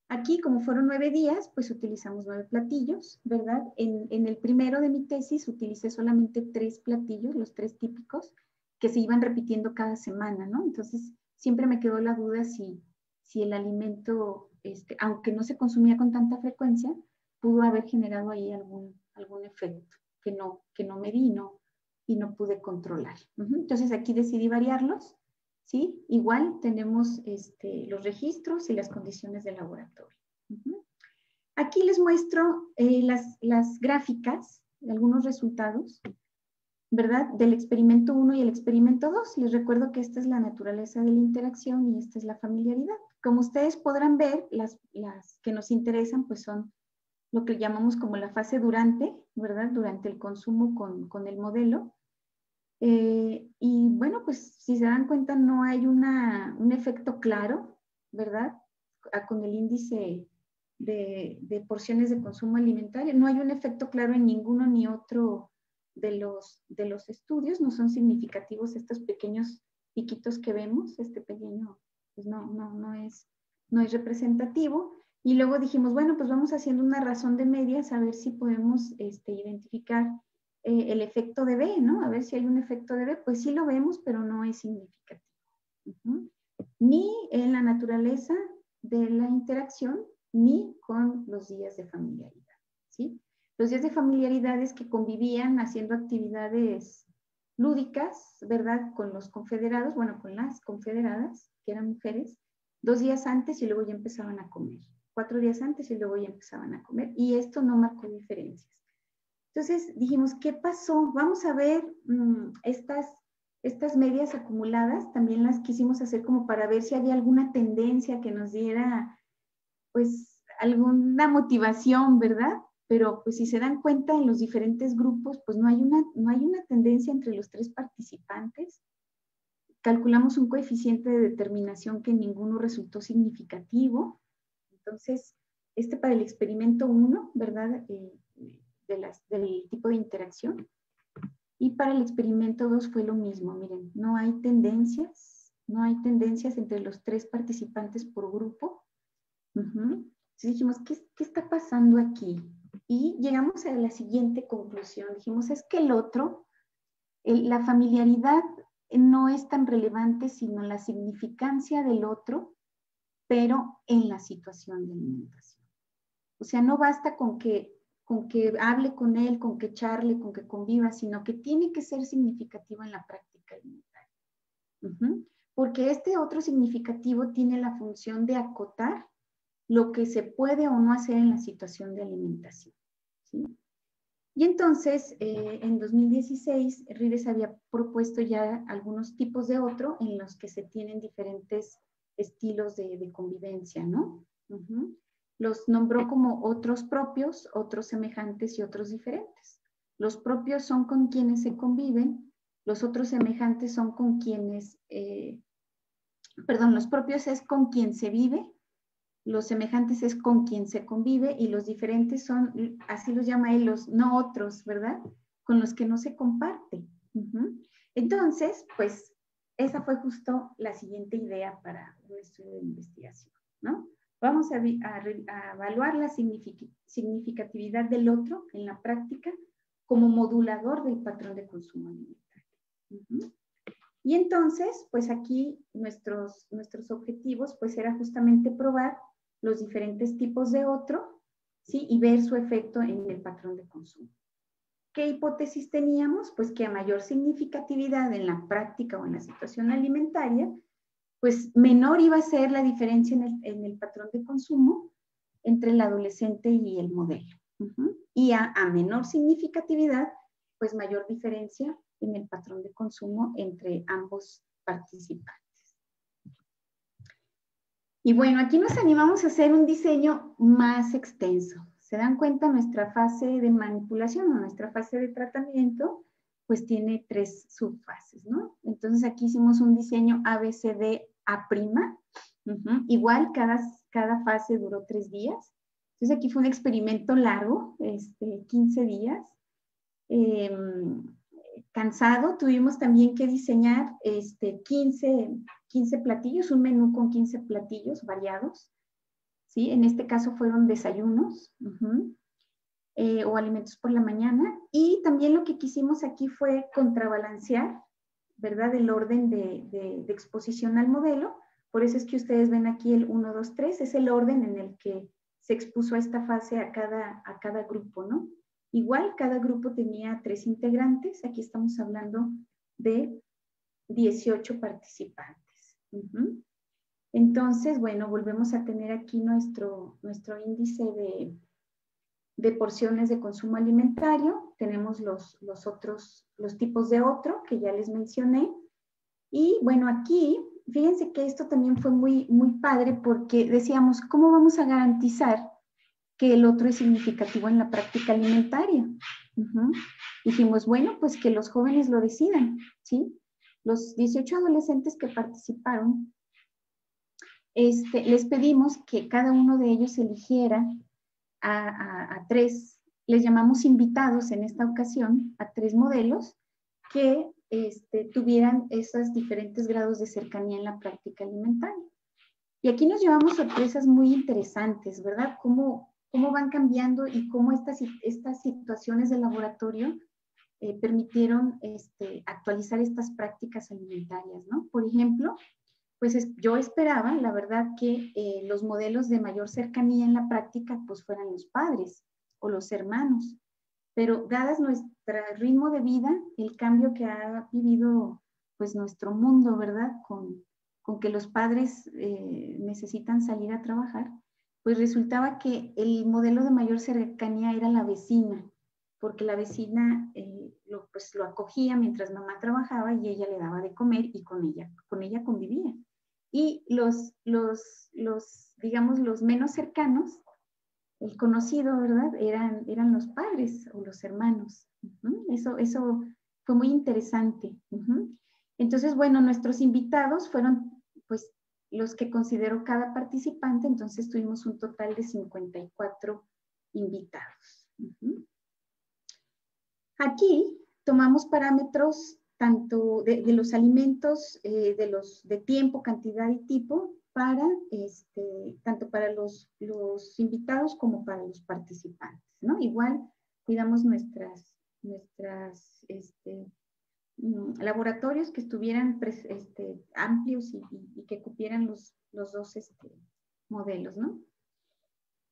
Aquí, como fueron 9 días, pues utilizamos 9 platillos, ¿verdad? En el primero de mi tesis utilicé solamente 3 platillos, los 3 típicos, que se iban repitiendo cada semana, ¿no? Entonces, siempre me quedó la duda si el alimento, aunque no se consumía con tanta frecuencia, pudo haber generado ahí algún efecto que no medí y no pude controlar. Entonces, aquí decidí variarlos, ¿sí? Igual tenemos los registros y las condiciones de laboratorio. Aquí les muestro las gráficas, algunos resultados, ¿verdad? Del experimento 1 y el experimento 2. Les recuerdo que esta es la naturaleza de la interacción y esta es la familiaridad. Como ustedes podrán ver, las que nos interesan pues son lo que llamamos como la fase durante, ¿verdad? Durante el consumo con el modelo. Y bueno, pues si se dan cuenta no hay un efecto claro, ¿verdad? Con el índice de porciones de consumo alimentario. No hay un efecto claro en ninguno ni otro de los estudios. No son significativos estos pequeños piquitos que vemos. Este pequeño pues no es representativo. Y luego dijimos, bueno, pues vamos haciendo una razón de medias a ver si podemos identificar el efecto de B, ¿no? A ver si hay un efecto de B. Pues sí lo vemos, pero no es significativo. Ni en la naturaleza de la interacción, ni con los días de familiaridad, ¿sí? Los días de familiaridad es que convivían haciendo actividades lúdicas, ¿verdad? Con los confederados, bueno, con las confederadas, que eran mujeres, 2 días antes y luego ya empezaban a comer. 4 días antes y luego ya empezaban a comer. Y esto no marcó diferencias. Entonces dijimos, ¿qué pasó? Vamos a ver estas medias acumuladas, también las quisimos hacer como para ver si había alguna tendencia que nos diera, pues, alguna motivación, ¿verdad? Pero, pues, si se dan cuenta en los diferentes grupos, pues no hay una tendencia entre los 3 participantes. calculamos un coeficiente de determinación que ninguno resultó significativo. Entonces, para el experimento 1, ¿verdad? Del tipo de interacción. Y para el experimento 2 fue lo mismo. Miren, no hay tendencias entre los 3 participantes por grupo. Entonces dijimos, ¿qué está pasando aquí? Y llegamos a la siguiente conclusión. Dijimos, es que el otro, la familiaridad no es tan relevante, sino la significancia del otro, pero en la situación de alimentación. O sea, no basta con que hable con él, con que charle, con que conviva, sino que tiene que ser significativo en la práctica alimentaria. Porque este otro significativo tiene la función de acotar lo que se puede o no hacer en la situación de alimentación, ¿sí? Y entonces, en 2016, Rives había propuesto ya algunos tipos de otro en los que se tienen diferentes estilos de convivencia, ¿no? Los nombró como otros propios, otros semejantes y otros diferentes. Los propios son con quienes se conviven, los otros semejantes son con quienes, los propios es con quien se vive, los semejantes es con quien se convive y los diferentes son, así los llama él, los no otros, ¿verdad? Con los que no se comparte. Entonces, pues, esa fue justo la siguiente idea para un estudio de investigación, ¿no? Vamos a evaluar la significatividad del otro en la práctica como modulador del patrón de consumo alimentario. Y entonces, pues aquí nuestros objetivos, pues era justamente probar los diferentes tipos de otro, ¿sí? Y ver su efecto en el patrón de consumo. ¿Qué hipótesis teníamos? Pues que a mayor significatividad en la práctica o en la situación alimentaria, pues menor iba a ser la diferencia en el patrón de consumo entre el adolescente y el modelo. Y a menor significatividad, pues mayor diferencia en el patrón de consumo entre ambos participantes. Y bueno, aquí nos animamos a hacer un diseño más extenso. ¿Se dan cuenta? Nuestra fase de manipulación o nuestra fase de tratamiento, pues tiene 3 subfases, ¿no? Entonces aquí hicimos un diseño ABCDA'. Igual cada fase duró 3 días. Entonces aquí fue un experimento largo, 15 días. Cansado, tuvimos también que diseñar 15 platillos, un menú con 15 platillos variados, ¿sí? En este caso fueron desayunos o alimentos por la mañana. Y también lo que quisimos aquí fue contrabalancear, ¿verdad? El orden de exposición al modelo. Por eso es que ustedes ven aquí el 1, 2, 3, es el orden en el que se expuso a esta fase a cada grupo, ¿no? Igual, cada grupo tenía 3 integrantes. Aquí estamos hablando de 18 participantes. Entonces, bueno, volvemos a tener aquí nuestro índice de porciones de consumo alimentario. Tenemos los tipos de otro que ya les mencioné. Y bueno, aquí, fíjense que esto también fue muy, muy padre porque decíamos, ¿cómo vamos a garantizar que el otro es significativo en la práctica alimentaria? Dijimos, bueno, pues que los jóvenes lo decidan, ¿sí? Los 18 adolescentes que participaron, les pedimos que cada uno de ellos eligiera a 3, les llamamos invitados en esta ocasión, a 3 modelos que tuvieran esos diferentes grados de cercanía en la práctica alimentaria. Y aquí nos llevamos sorpresas muy interesantes, ¿verdad? Cómo van cambiando y cómo estas situaciones de laboratorio permitieron actualizar estas prácticas alimentarias, ¿no? Por ejemplo, pues yo esperaba, la verdad, que los modelos de mayor cercanía en la práctica pues fueran los padres o los hermanos, pero dadas nuestro ritmo de vida, el cambio que ha vivido pues nuestro mundo, ¿verdad? Con que los padres necesitan salir a trabajar, pues resultaba que el modelo de mayor cercanía era la vecina, porque la vecina pues lo acogía mientras mamá trabajaba y ella le daba de comer y con ella convivía. Y digamos, los menos cercanos, el conocido, ¿verdad? Eran los padres o los hermanos. Eso fue muy interesante. Entonces, bueno, nuestros invitados fueron pues los que consideró cada participante, entonces tuvimos un total de 54 invitados. Aquí tomamos parámetros tanto de los alimentos, de tiempo, cantidad y tipo, para, tanto para los invitados como para los participantes, ¿no? Igual cuidamos nuestras laboratorios que estuvieran amplios y que cupieran los dos modelos, ¿no?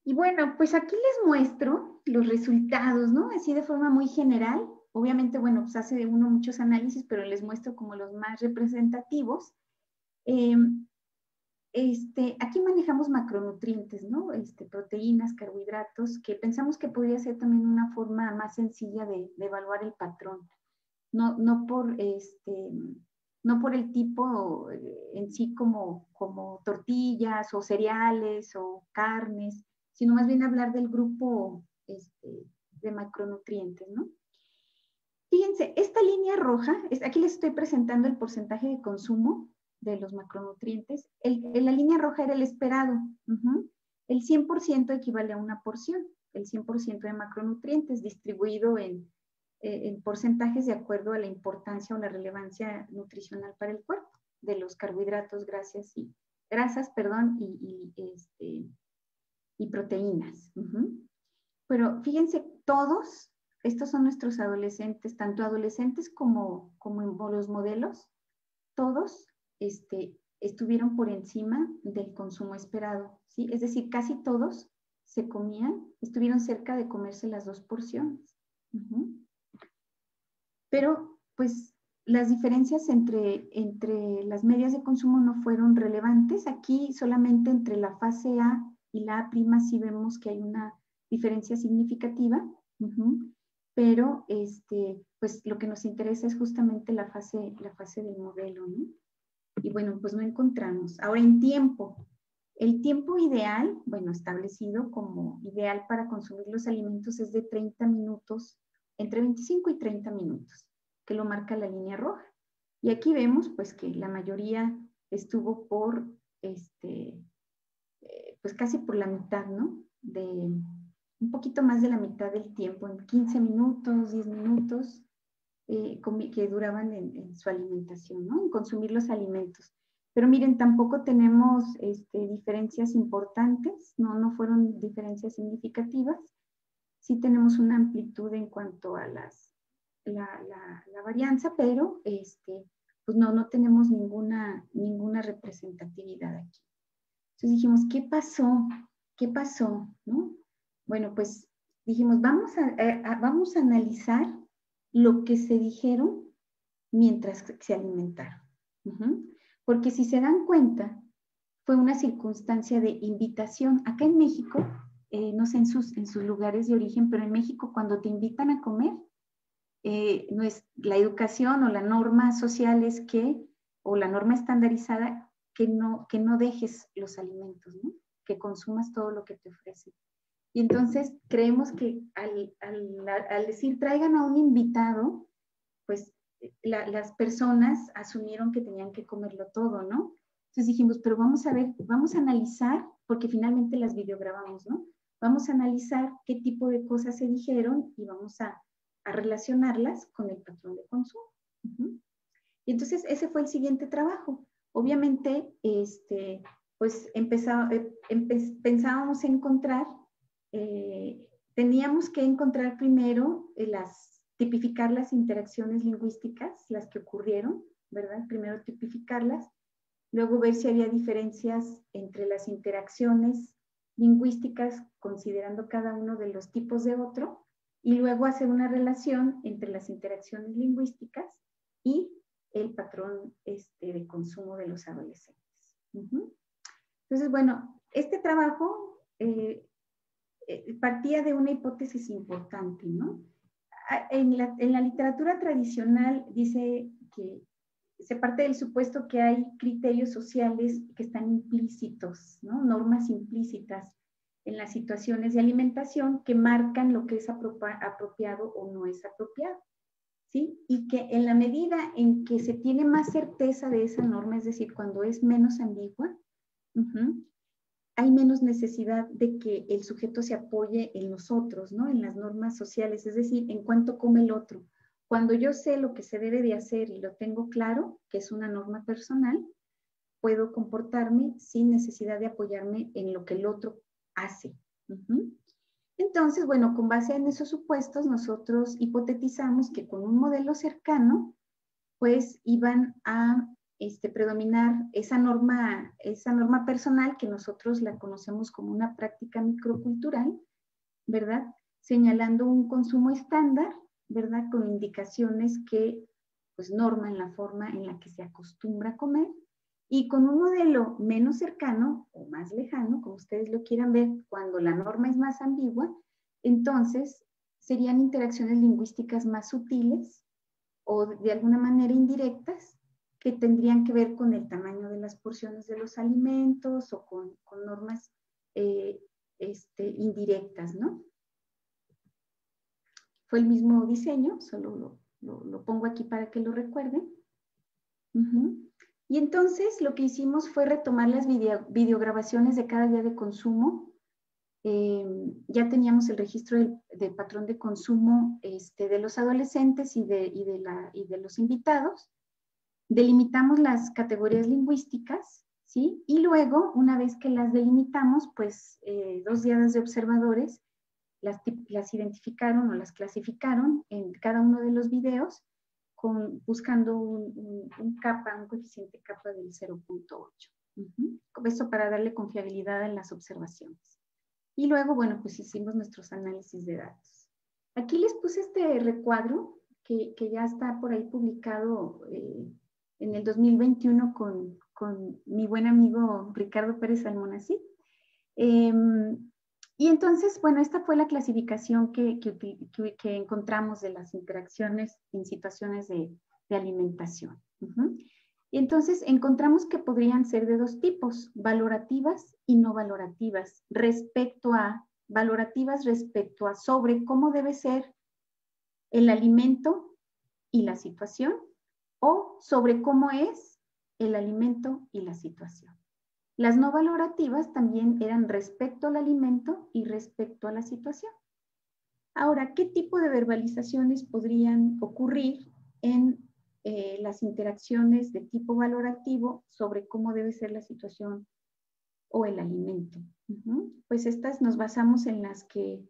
Y bueno, pues aquí les muestro los resultados, ¿no? Así de forma muy general. Obviamente, bueno, pues hace uno muchos análisis, pero les muestro como los más representativos. Aquí manejamos macronutrientes, ¿no? Proteínas, carbohidratos, que pensamos que podría ser también una forma más sencilla de evaluar el patrón. No por el tipo en sí como tortillas o cereales o carnes, sino más bien hablar del grupo de macronutrientes, ¿no? Fíjense, esta línea roja, aquí les estoy presentando el porcentaje de consumo de los macronutrientes. La línea roja era el esperado. El 100% equivale a una porción, el 100% de macronutrientes distribuido en porcentajes de acuerdo a la importancia o la relevancia nutricional para el cuerpo de los carbohidratos, grasas y proteínas. Pero fíjense, todos, estos son nuestros adolescentes, tanto adolescentes como los modelos, todos estuvieron por encima del consumo esperado, ¿sí? Es decir, casi todos se comían, estuvieron cerca de comerse las 2 porciones. Pero, pues, las diferencias entre las medias de consumo no fueron relevantes. Aquí solamente entre la fase A y la A' sí vemos que hay una diferencia significativa, pero pues lo que nos interesa es justamente la fase del modelo, ¿no? Y bueno, pues no encontramos. Ahora, en tiempo. El tiempo ideal, bueno, establecido como ideal para consumir los alimentos es de 30 minutos, entre 25 y 30 minutos, que lo marca la línea roja. Y aquí vemos, pues, que la mayoría estuvo por, pues, casi por la mitad, ¿no? Un poquito más de la mitad del tiempo, en 15 minutos, 10 minutos, que duraban en su alimentación, ¿no? En consumir los alimentos. Pero miren, tampoco tenemos diferencias importantes, no fueron diferencias significativas. Sí tenemos una amplitud en cuanto a la varianza, pero pues no tenemos ninguna representatividad aquí. Entonces dijimos, ¿qué pasó? ¿Qué pasó? ¿No? Bueno, pues dijimos, vamos a analizar lo que se dijeron mientras se alimentaron. Porque si se dan cuenta, fue una circunstancia de invitación. Acá en México, no sé en sus lugares de origen, pero en México cuando te invitan a comer, no es la educación o la norma social es o la norma estandarizada, que no dejes los alimentos, ¿no? Que consumas todo lo que te ofrecen. Y entonces creemos que al decir traigan a un invitado, pues las personas asumieron que tenían que comerlo todo, ¿no? Entonces dijimos, pero vamos a ver, vamos a analizar, porque finalmente las videograbamos, ¿no? Vamos a analizar qué tipo de cosas se dijeron y vamos a relacionarlas con el patrón de consumo. Y entonces ese fue el siguiente trabajo. Obviamente, pues pensábamos encontrar, teníamos que encontrar primero tipificar las interacciones lingüísticas, las que ocurrieron, ¿verdad? Primero tipificarlas, luego ver si había diferencias entre las interacciones lingüísticas, considerando cada uno de los tipos de otro, y luego hacer una relación entre las interacciones lingüísticas y el patrón de consumo de los adolescentes. Entonces, bueno, este trabajo partía de una hipótesis importante, ¿no? En la literatura tradicional dice que se parte del supuesto que hay criterios sociales que están implícitos, ¿no? Normas implícitas en las situaciones de alimentación que marcan lo que es apropiado o no es apropiado. ¿sí? Y que en la medida en que se tiene más certeza de esa norma, es decir, cuando es menos ambigua, hay menos necesidad de que el sujeto se apoye en los otros, ¿no? En las normas sociales, es decir, en cuánto come el otro. Cuando yo sé lo que se debe de hacer y lo tengo claro, que es una norma personal, puedo comportarme sin necesidad de apoyarme en lo que el otro hace. Entonces, bueno, con base en esos supuestos, nosotros hipotetizamos que con un modelo cercano, pues iban a predominar esa norma personal que nosotros la conocemos como una práctica microcultural, ¿verdad? Señalando un consumo estándar, ¿verdad? Con indicaciones que pues norman la forma en la que se acostumbra a comer, y con un modelo menos cercano o más lejano, como ustedes lo quieran ver, cuando la norma es más ambigua, entonces serían interacciones lingüísticas más sutiles o de alguna manera indirectas, que tendrían que ver con el tamaño de las porciones de los alimentos o con normas indirectas, ¿no? Fue el mismo diseño, solo lo pongo aquí para que lo recuerden. Y entonces lo que hicimos fue retomar las videograbaciones de cada día de consumo. Ya teníamos el registro del patrón de consumo de los adolescentes y de los invitados. Delimitamos las categorías lingüísticas, ¿sí? Y luego, una vez que las delimitamos, pues 2 diadas de observadores las identificaron o las clasificaron en cada uno de los videos buscando un coeficiente kappa del 0.8. Eso para darle confiabilidad a las observaciones. Y luego, bueno, pues hicimos nuestros análisis de datos. Aquí les puse este recuadro que ya está por ahí publicado en el 2021 con mi buen amigo Ricardo Pérez Almonacid. Y entonces, bueno, esta fue la clasificación que encontramos de las interacciones en situaciones de alimentación. Y entonces encontramos que podrían ser de 2 tipos, valorativas y no valorativas, valorativas respecto a sobre cómo debe ser el alimento y la situación, o sobre cómo es el alimento y la situación. Las no valorativas también eran respecto al alimento y respecto a la situación. Ahora, ¿qué tipo de verbalizaciones podrían ocurrir en las interacciones de tipo valorativo sobre cómo debe ser la situación o el alimento? Pues estas nos basamos en las que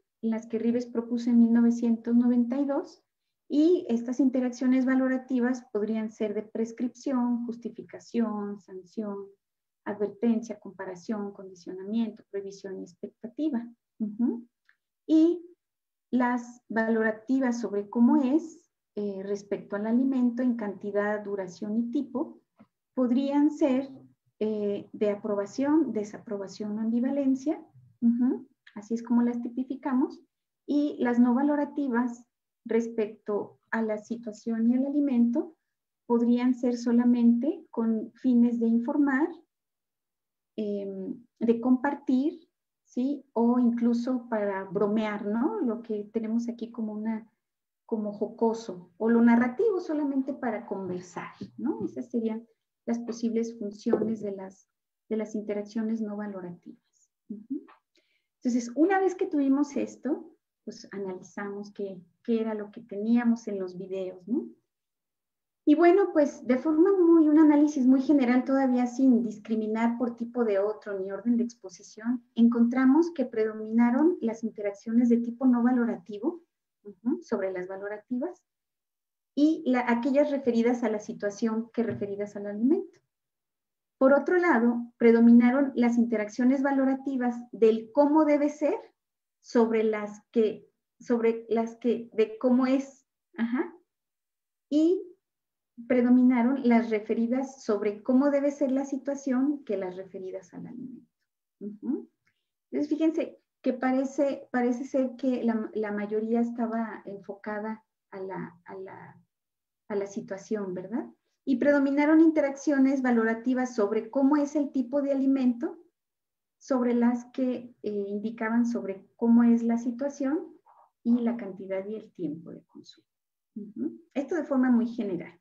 Rives propuso en 1992, y estas interacciones valorativas podrían ser de prescripción, justificación, sanción, advertencia, comparación, condicionamiento, previsión y expectativa. Y las valorativas sobre cómo es respecto al alimento en cantidad, duración y tipo podrían ser de aprobación, desaprobación o ambivalencia. Así es como las tipificamos. Y las no valorativas respecto a la situación y al alimento podrían ser solamente con fines de informar, de compartir, ¿sí? O incluso para bromear, ¿no? Lo que tenemos aquí como jocoso, o lo narrativo solamente para conversar, ¿no? Esas serían las posibles funciones de las interacciones no valorativas. Entonces, una vez que tuvimos esto, pues analizamos qué era lo que teníamos en los videos, ¿no? Y bueno, pues de forma un análisis muy general, todavía sin discriminar por tipo de otro ni orden de exposición, encontramos que predominaron las interacciones de tipo no valorativo sobre las valorativas, y aquellas referidas a la situación que referidas al alimento. Por otro lado, predominaron las interacciones valorativas del cómo debe ser sobre las que de cómo es, y predominaron las referidas sobre cómo debe ser la situación que las referidas al alimento. Entonces, fíjense que parece ser que la mayoría estaba enfocada a la situación, ¿verdad? Y predominaron interacciones valorativas sobre cómo es el tipo de alimento, sobre las que indicaban sobre cómo es la situación y la cantidad y el tiempo de consumo. Esto de forma muy general,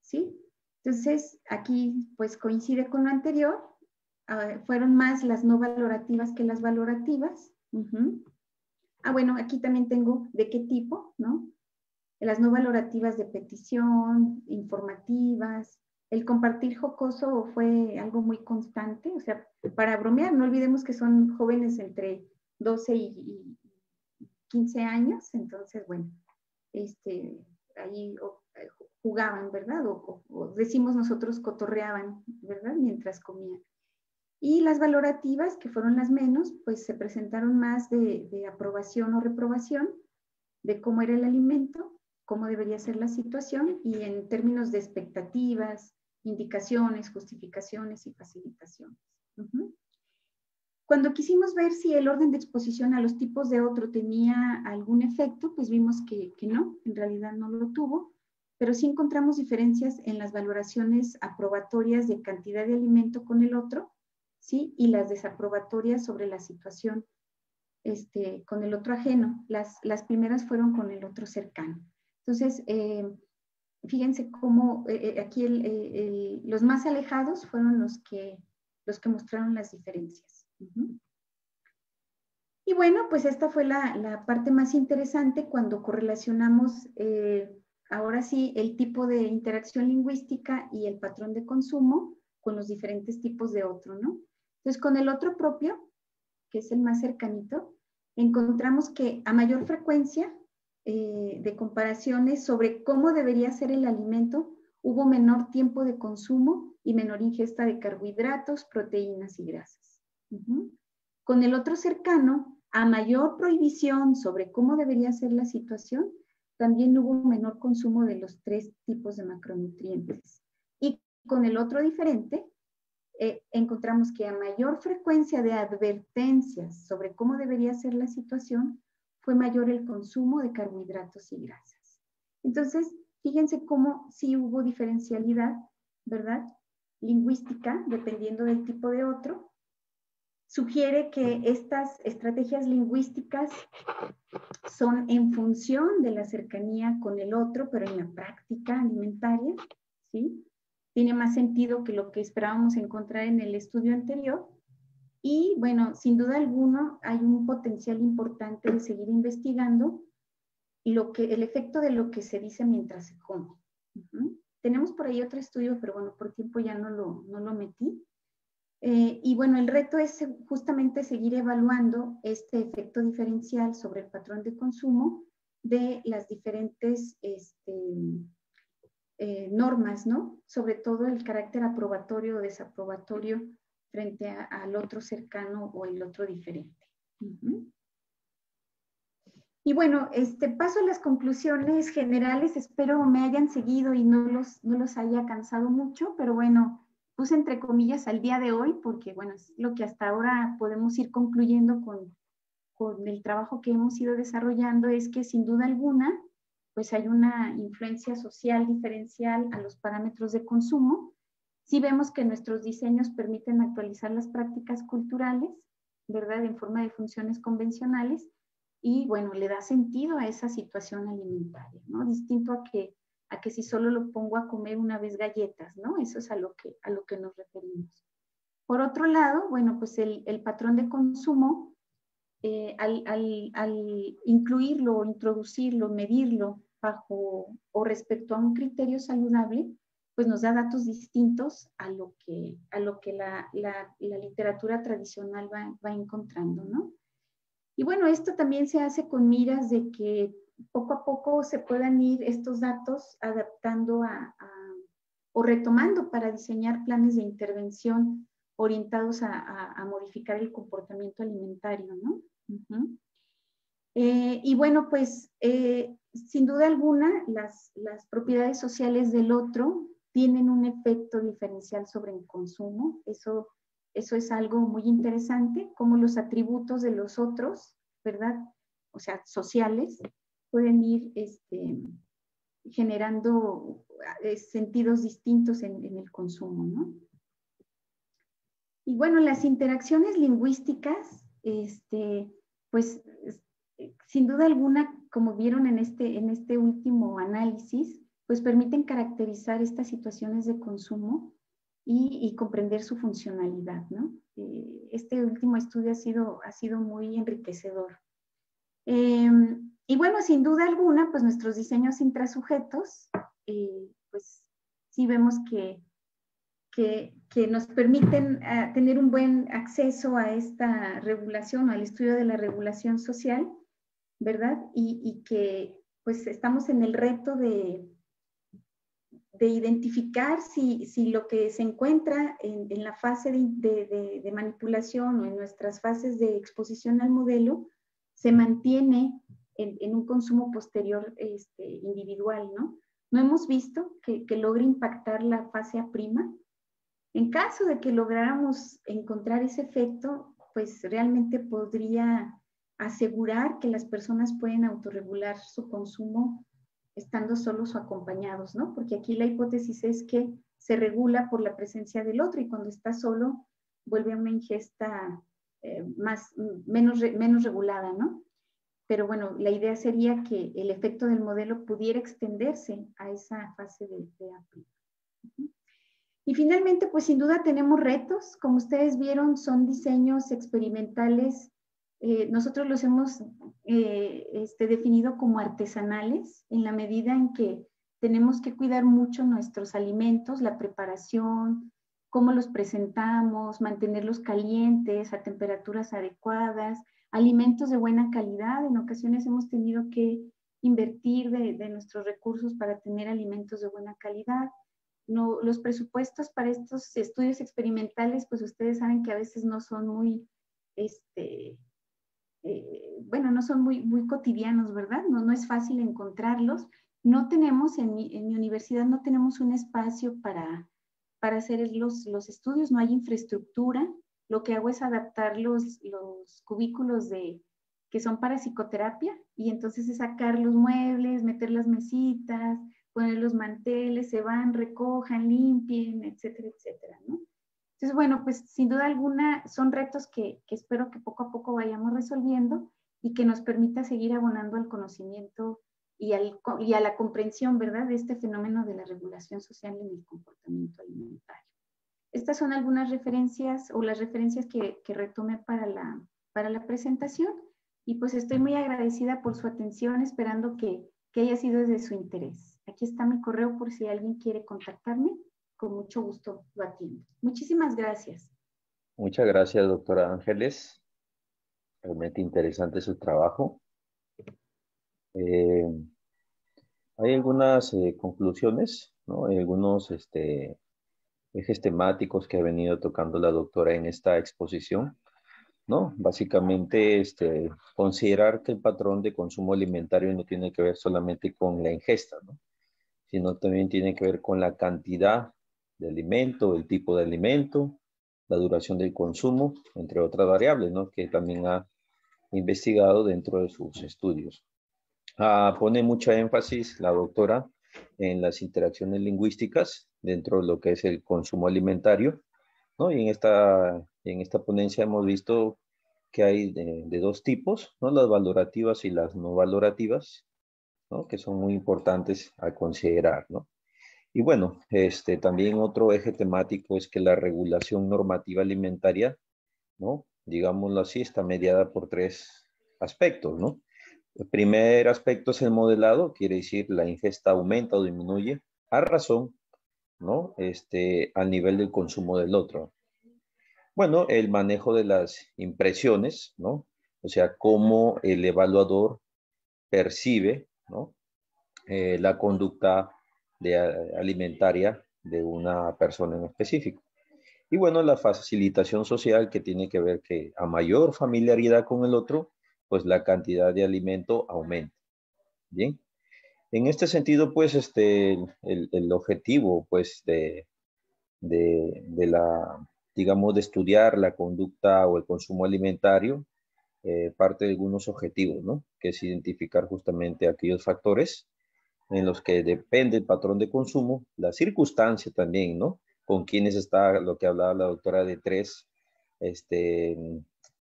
¿sí? Entonces, aquí pues coincide con lo anterior, fueron más las no valorativas que las valorativas. Bueno, aquí también tengo de qué tipo, ¿no? Las no valorativas de petición, informativas, el compartir jocoso fue algo muy constante, o sea, para bromear, no olvidemos que son jóvenes entre 12 y 15 años, entonces, bueno, ahí jugaban, ¿verdad? O decimos nosotros cotorreaban, ¿verdad? Mientras comían. Y las valorativas, que fueron las menos, pues se presentaron más de aprobación o reprobación, de cómo era el alimento, cómo debería ser la situación y en términos de expectativas, indicaciones, justificaciones y facilitaciones. Cuando quisimos ver si el orden de exposición a los tipos de otro tenía algún efecto, pues vimos que no, en realidad no lo tuvo, pero sí encontramos diferencias en las valoraciones aprobatorias de cantidad de alimento con el otro, ¿sí? Y las desaprobatorias sobre la situación con el otro ajeno. Las primeras fueron con el otro cercano. Entonces, fíjense cómo aquí los más alejados fueron los que mostraron las diferencias. Y bueno, pues esta fue la parte más interesante cuando correlacionamos, ahora sí, el tipo de interacción lingüística y el patrón de consumo con los diferentes tipos de otro, ¿no? Entonces, con el otro propio, que es el más cercanito, encontramos que a mayor frecuencia de comparaciones sobre cómo debería ser el alimento, hubo menor tiempo de consumo y menor ingesta de carbohidratos, proteínas y grasas. Con el otro cercano, a mayor prohibición sobre cómo debería ser la situación, también hubo menor consumo de los 3 tipos de macronutrientes. Y con el otro diferente, encontramos que a mayor frecuencia de advertencias sobre cómo debería ser la situación, fue mayor el consumo de carbohidratos y grasas. Entonces, fíjense cómo sí hubo diferencialidad, ¿verdad? Lingüística, dependiendo del tipo de otro. Sugiere que estas estrategias lingüísticas son en función de la cercanía con el otro, pero en la práctica alimentaria, ¿sí? Tiene más sentido que lo que esperábamos encontrar en el estudio anterior. Y bueno, sin duda alguna hay un potencial importante de seguir investigando el efecto de lo que se dice mientras se come. Tenemos por ahí otro estudio, pero bueno, por tiempo ya no lo metí. Y bueno, el reto es justamente seguir evaluando este efecto diferencial sobre el patrón de consumo de las diferentes normas, ¿no? Sobre todo el carácter aprobatorio o desaprobatorio frente al otro cercano o el otro diferente. Y bueno, paso a las conclusiones generales. Espero me hayan seguido y no los haya cansado mucho, pero bueno, puse entre comillas al día de hoy porque, bueno, es lo que hasta ahora podemos ir concluyendo con el trabajo que hemos ido desarrollando, es que sin duda alguna, pues hay una influencia social diferencial a los parámetros de consumo. Sí vemos que nuestros diseños permiten actualizar las prácticas culturales, ¿verdad? En forma de funciones convencionales y, bueno, le da sentido a esa situación alimentaria, ¿no? Distinto a que si solo lo pongo a comer una vez galletas, ¿no? Eso es a lo que nos referimos. Por otro lado, bueno, pues el patrón de consumo, al incluirlo, introducirlo, medirlo bajo o respecto a un criterio saludable, pues nos da datos distintos a lo que la literatura tradicional va encontrando, ¿no? Y bueno, esto también se hace con miras de que poco a poco se puedan ir estos datos adaptando o retomando para diseñar planes de intervención orientados a modificar el comportamiento alimentario, ¿no? Y bueno, pues sin duda alguna las propiedades sociales del otro tienen un efecto diferencial sobre el consumo. Eso es algo muy interesante, como los atributos de los otros, ¿verdad? O sea, sociales, pueden ir generando sentidos distintos en el consumo, ¿no? Y bueno, las interacciones lingüísticas, pues sin duda alguna como vieron en este último análisis, pues permiten caracterizar estas situaciones de consumo y comprender su funcionalidad, ¿no? Este último estudio ha sido muy enriquecedor. Y bueno, sin duda alguna, pues nuestros diseños intrasujetos, pues sí vemos que nos permiten tener un buen acceso a esta regulación, al estudio de la regulación social, ¿verdad? Y que pues estamos en el reto de identificar si lo que se encuentra en la fase de manipulación o en nuestras fases de exposición al modelo se mantiene en un consumo posterior individual, ¿no? No hemos visto que logre impactar la fase A'. En caso de que lográramos encontrar ese efecto, pues realmente podría asegurar que las personas pueden autorregular su consumo estando solos o acompañados, ¿no? Porque aquí la hipótesis es que se regula por la presencia del otro y cuando está solo vuelve a una ingesta menos regulada, ¿no? Pero bueno, la idea sería que el efecto del modelo pudiera extenderse a esa fase de A'. Y finalmente, pues sin duda tenemos retos. Como ustedes vieron, son diseños experimentales. Nosotros los hemos definido como artesanales en la medida en que tenemos que cuidar mucho nuestros alimentos, la preparación, cómo los presentamos, mantenerlos calientes a temperaturas adecuadas, alimentos de buena calidad. En ocasiones hemos tenido que invertir de nuestros recursos para tener alimentos de buena calidad. No, los presupuestos para estos estudios experimentales, pues ustedes saben que a veces no son muy, bueno, no son muy cotidianos, ¿verdad? No es fácil encontrarlos. No tenemos, en mi universidad no tenemos un espacio para hacer los estudios, no hay infraestructura. Lo que hago es adaptar los cubículos que son para psicoterapia y entonces es sacar los muebles, meter las mesitas, poner los manteles, se van, recojan, limpien, etcétera, etcétera, ¿no? Entonces, bueno, pues sin duda alguna son retos que espero que poco a poco vayamos resolviendo y que nos permita seguir abonando al conocimiento y a la comprensión, ¿verdad?, de este fenómeno de la regulación social en el comportamiento alimentario. Estas son algunas referencias o las referencias que retomé para la presentación y pues estoy muy agradecida por su atención, esperando que haya sido de su interés. Aquí está mi correo por si alguien quiere contactarme. Con mucho gusto lo atiendo. Muchísimas gracias. Muchas gracias, doctora Ángeles. Realmente interesante su trabajo. Hay algunas conclusiones, ¿no? Hay algunos ejes temáticos que ha venido tocando la doctora en esta exposición, ¿no? Básicamente, considerar que el patrón de consumo alimentario no tiene que ver solamente con la ingesta, ¿no? Sino también tiene que ver con la cantidad de alimento, el tipo de alimento, la duración del consumo, entre otras variables, ¿no?, que también ha investigado dentro de sus estudios. Pone mucha énfasis la doctora en las interacciones lingüísticas dentro de lo que es el consumo alimentario, ¿no? Y en esta ponencia hemos visto que hay de dos tipos, ¿no?, las valorativas y las no valorativas, ¿no?, que son muy importantes a considerar, ¿no? Y bueno, también otro eje temático es que la regulación normativa alimentaria, ¿no?, digámoslo así, está mediada por tres aspectos, ¿no? El primer aspecto es el modelado, quiere decir la ingesta aumenta o disminuye a razón, ¿no?, al nivel del consumo del otro. Bueno, el manejo de las impresiones, ¿no? O sea, cómo el evaluador percibe, ¿no?, la conducta alimentaria de una persona en específico. Y bueno, la facilitación social, que tiene que ver que a mayor familiaridad con el otro, pues la cantidad de alimento aumenta. Bien. En este sentido, pues, el objetivo, pues, digamos, de estudiar la conducta o el consumo alimentario, parte de algunos objetivos, ¿no?, que es identificar justamente aquellos factores en los que depende el patrón de consumo, la circunstancia también, ¿no?, con quienes está, lo que hablaba la doctora, de tres,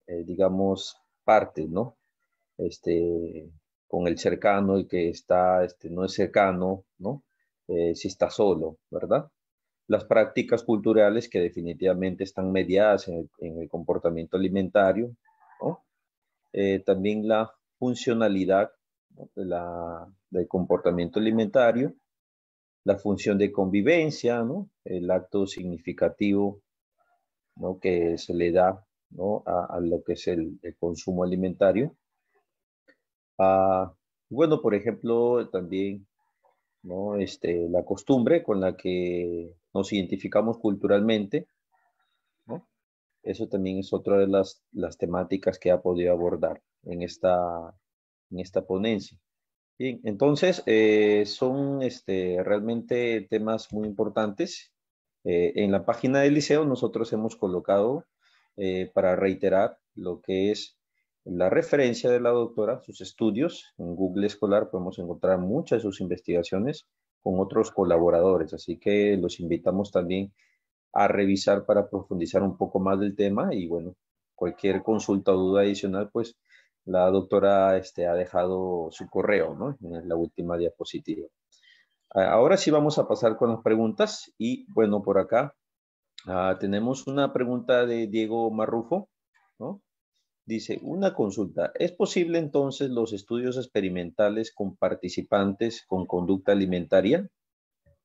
digamos, partes, ¿no? con el cercano, el que está, no es cercano, ¿no? Si está solo, ¿verdad? Las prácticas culturales que definitivamente están mediadas en el comportamiento alimentario, ¿no? También la funcionalidad, ¿no? Del comportamiento alimentario, la función de convivencia, ¿no? El acto significativo, ¿no? Que se le da, ¿no? A lo que es el consumo alimentario. Ah, bueno, por ejemplo, también, ¿no? La costumbre con la que nos identificamos culturalmente, ¿no? Eso también es otra de las temáticas que ha podido abordar en esta ponencia. Bien, entonces son realmente temas muy importantes. En la página del liceo nosotros hemos colocado para reiterar lo que es la referencia de la doctora, sus estudios. En Google Escolar podemos encontrar muchas de sus investigaciones con otros colaboradores, así que los invitamos también a revisar para profundizar un poco más del tema y bueno, cualquier consulta o duda adicional, pues la doctora ha dejado su correo, ¿no? En la última diapositiva. Ahora sí vamos a pasar con las preguntas y bueno, por acá tenemos una pregunta de Diego Marrufo, ¿no? Dice, una consulta, ¿es posible entonces los estudios experimentales con participantes con conducta alimentaria?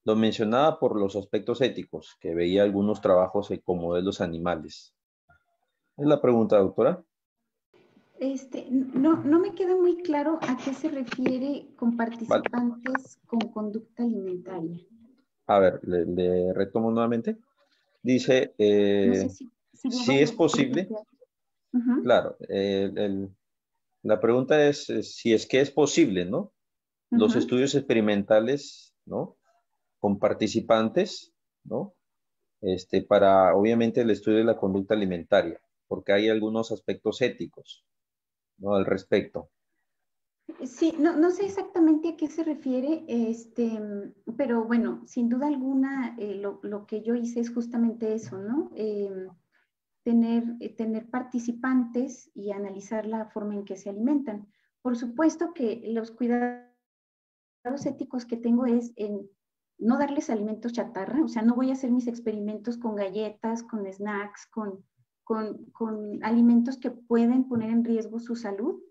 Lo mencionaba por los aspectos éticos, que veía algunos trabajos con modelos animales. Es la pregunta, doctora. No me queda muy claro a qué se refiere con Vale. participantes con conducta alimentaria. A ver, le retomo nuevamente. Dice, No sé si Diego si es lo puede posible, copiar. Ujú, claro, la pregunta es si es que es posible, ¿no? Los ujú. estudios experimentales, ¿no? Con participantes, ¿no? Para, obviamente, el estudio de la conducta alimentaria, porque hay algunos aspectos éticos, ¿no? Al respecto. Sí, no sé exactamente a qué se refiere, pero bueno, sin duda alguna, lo que yo hice es justamente eso, ¿no? Tener participantes y analizar la forma en que se alimentan. Por supuesto que los cuidados éticos que tengo es en no darles alimentos chatarra, o sea, no voy a hacer mis experimentos con galletas, con snacks, con alimentos que pueden poner en riesgo su salud.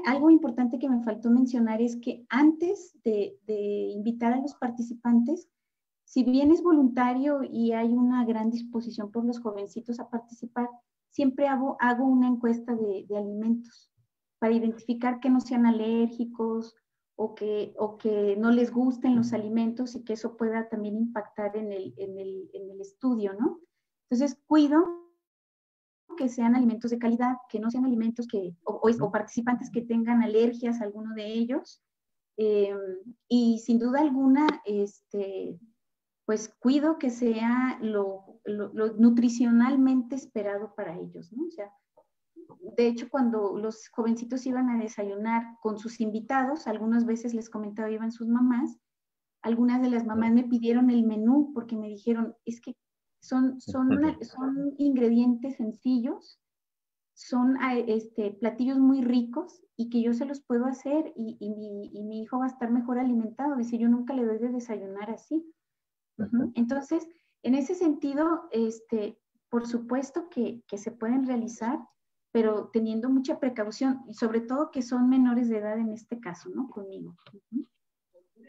Algo importante que me faltó mencionar es que antes de invitar a los participantes, si bien es voluntario y hay una gran disposición por los jovencitos a participar, siempre hago una encuesta de alimentos para identificar que no sean alérgicos o que no les gusten los alimentos y que eso pueda también impactar en el estudio, ¿no? Entonces, cuido que sean alimentos de calidad, que no sean alimentos o participantes que tengan alergias a alguno de ellos. Eh, y sin duda alguna, pues cuido que sea lo nutricionalmente esperado para ellos, ¿no? O sea, de hecho, cuando los jovencitos iban a desayunar con sus invitados, algunas veces les comentaba, iban sus mamás, algunas de las mamás me pidieron el menú porque me dijeron, es que son ingredientes sencillos, son platillos muy ricos y que yo se los puedo hacer y mi hijo va a estar mejor alimentado. Dice, yo nunca le doy de desayunar así. Entonces, en ese sentido, por supuesto que se pueden realizar, pero teniendo mucha precaución y sobre todo que son menores de edad en este caso, ¿no? Conmigo.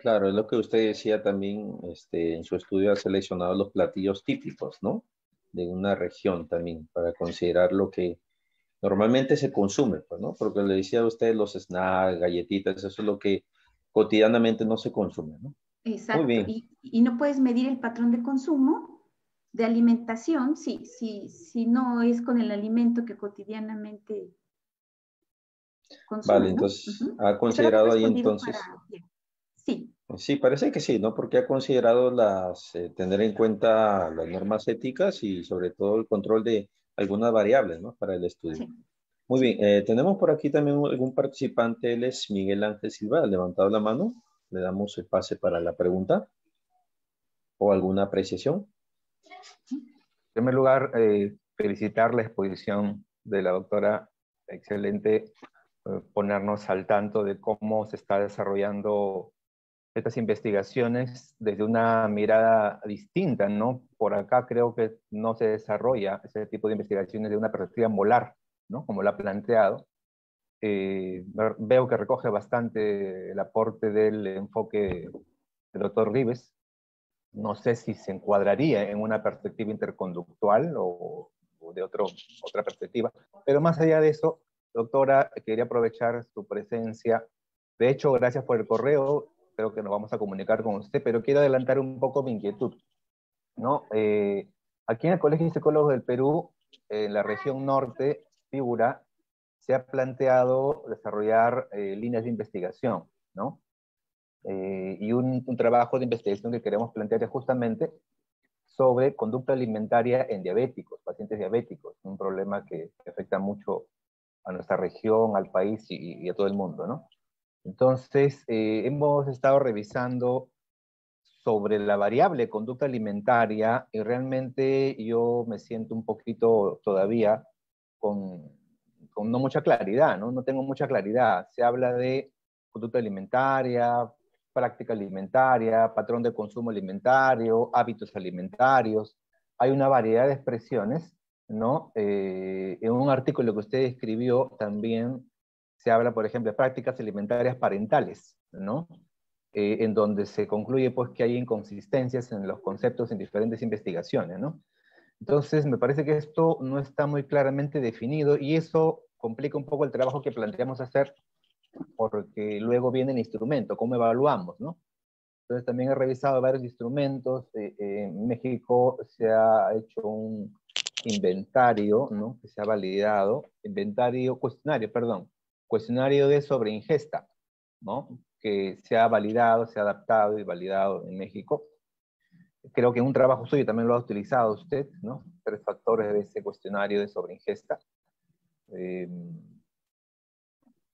Claro, es lo que usted decía también, en su estudio ha seleccionado los platillos típicos, ¿no? De una región también, para considerar lo que normalmente se consume, pues, ¿no? Porque le decía a usted los snacks, galletitas, eso es lo que cotidianamente no se consume, ¿no? Muy Exacto. bien. Y no puedes medir el patrón de consumo de alimentación si no es con el alimento que cotidianamente Vale, consumen, ¿no? entonces, ¿ha Espero haber considerado ahí respondido para... entonces? Sí, Sí, parece que sí, ¿no? Porque ha considerado tener en cuenta las normas éticas y sobre todo el control de algunas variables, ¿no? Para el estudio. sí, Muy bien, sí. tenemos por aquí también algún participante, él es Miguel Ángel Silva, ha levantado la mano, le damos el pase para la pregunta o alguna apreciación. En primer lugar, felicitar la exposición de la doctora, excelente, ponernos al tanto de cómo se está desarrollando estas investigaciones desde una mirada distinta, ¿no? Por acá creo que no se desarrolla ese tipo de investigaciones de una perspectiva molar, ¿no? Como lo ha planteado. Veo que recoge bastante el aporte del enfoque del doctor Rives. No sé si se encuadraría en una perspectiva interconductual o de otra perspectiva, pero más allá de eso, doctora, quería aprovechar su presencia. De hecho, gracias por el correo, creo que nos vamos a comunicar con usted, pero quiero adelantar un poco mi inquietud, ¿no? Aquí en el Colegio de Psicólogos del Perú, en la región norte, Piura, se ha planteado desarrollar líneas de investigación, ¿no? Y un trabajo de investigación que queremos plantear es justamente sobre conducta alimentaria en diabéticos, pacientes diabéticos, un problema que afecta mucho a nuestra región, al país y a todo el mundo, ¿no? Entonces, hemos estado revisando sobre la variable conducta alimentaria y realmente yo me siento un poquito todavía con, con no mucha claridad, ¿no? No tengo mucha claridad. Se habla de conducta alimentaria, práctica alimentaria, patrón de consumo alimentario, hábitos alimentarios. Hay una variedad de expresiones, ¿no? En un artículo que usted escribió también se habla, por ejemplo, de prácticas alimentarias parentales, ¿no? En donde se concluye pues que hay inconsistencias en los conceptos en diferentes investigaciones, ¿no? Entonces, me parece que esto no está muy claramente definido y eso complica un poco el trabajo que planteamos hacer porque luego viene el instrumento, cómo evaluamos, ¿no? Entonces, también he revisado varios instrumentos. En México se ha hecho un inventario, ¿no? Que se ha validado, cuestionario de sobreingesta, ¿no? Que se ha validado, se ha adaptado y validado en México. Creo que en un trabajo suyo también lo ha utilizado usted, ¿no? 3 factores de ese cuestionario de sobreingesta.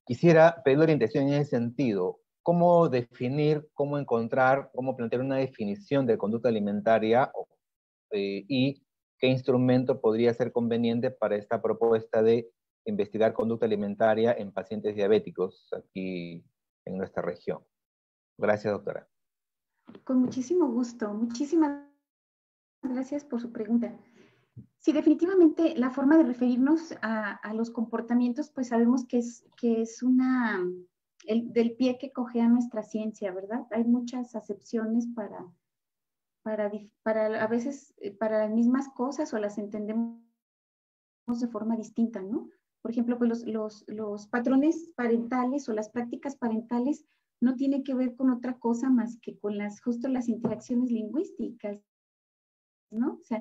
Quisiera pedir orientación en ese sentido. ¿Cómo definir, cómo encontrar, cómo plantear una definición de conducta alimentaria y qué instrumento podría ser conveniente para esta propuesta de investigar conducta alimentaria en pacientes diabéticos aquí en nuestra región? Gracias, doctora. Con muchísimo gusto. Muchísimas gracias por su pregunta. Sí, definitivamente la forma de referirnos a los comportamientos, pues sabemos que es del pie que cojea nuestra ciencia, ¿verdad? Hay muchas acepciones para a veces para las mismas cosas o las entendemos de forma distinta, ¿no? Por ejemplo, pues los patrones parentales o las prácticas parentales no tienen que ver con otra cosa más que con justo las interacciones lingüísticas, ¿no? O sea,